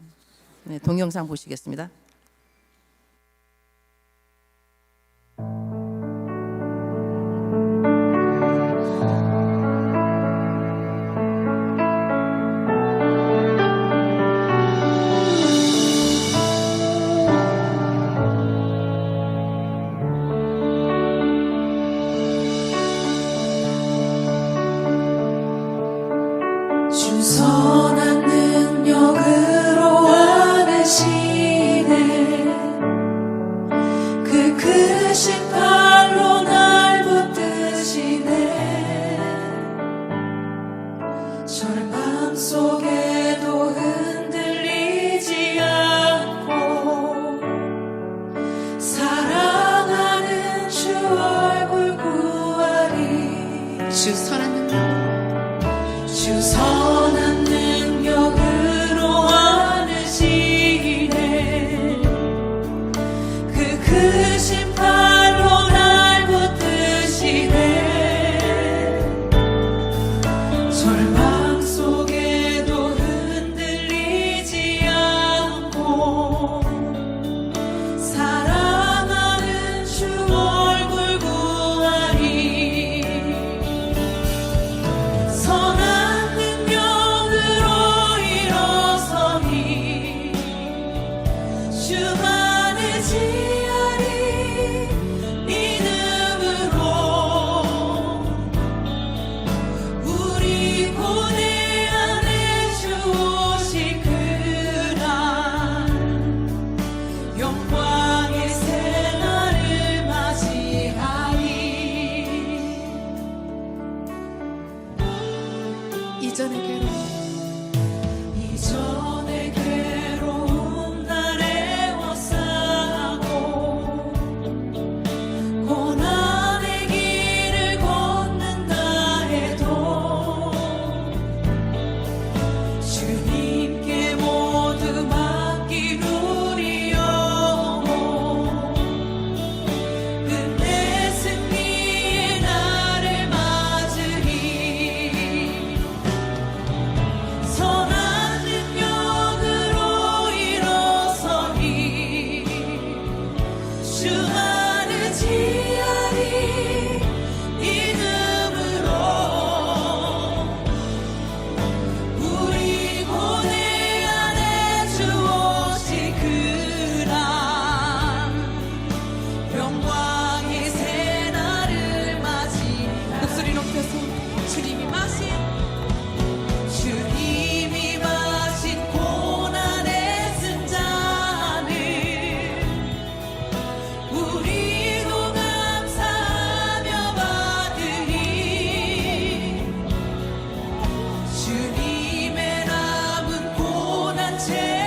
네, 동영상 보시겠습니다. 선한 능력으로 하시네 제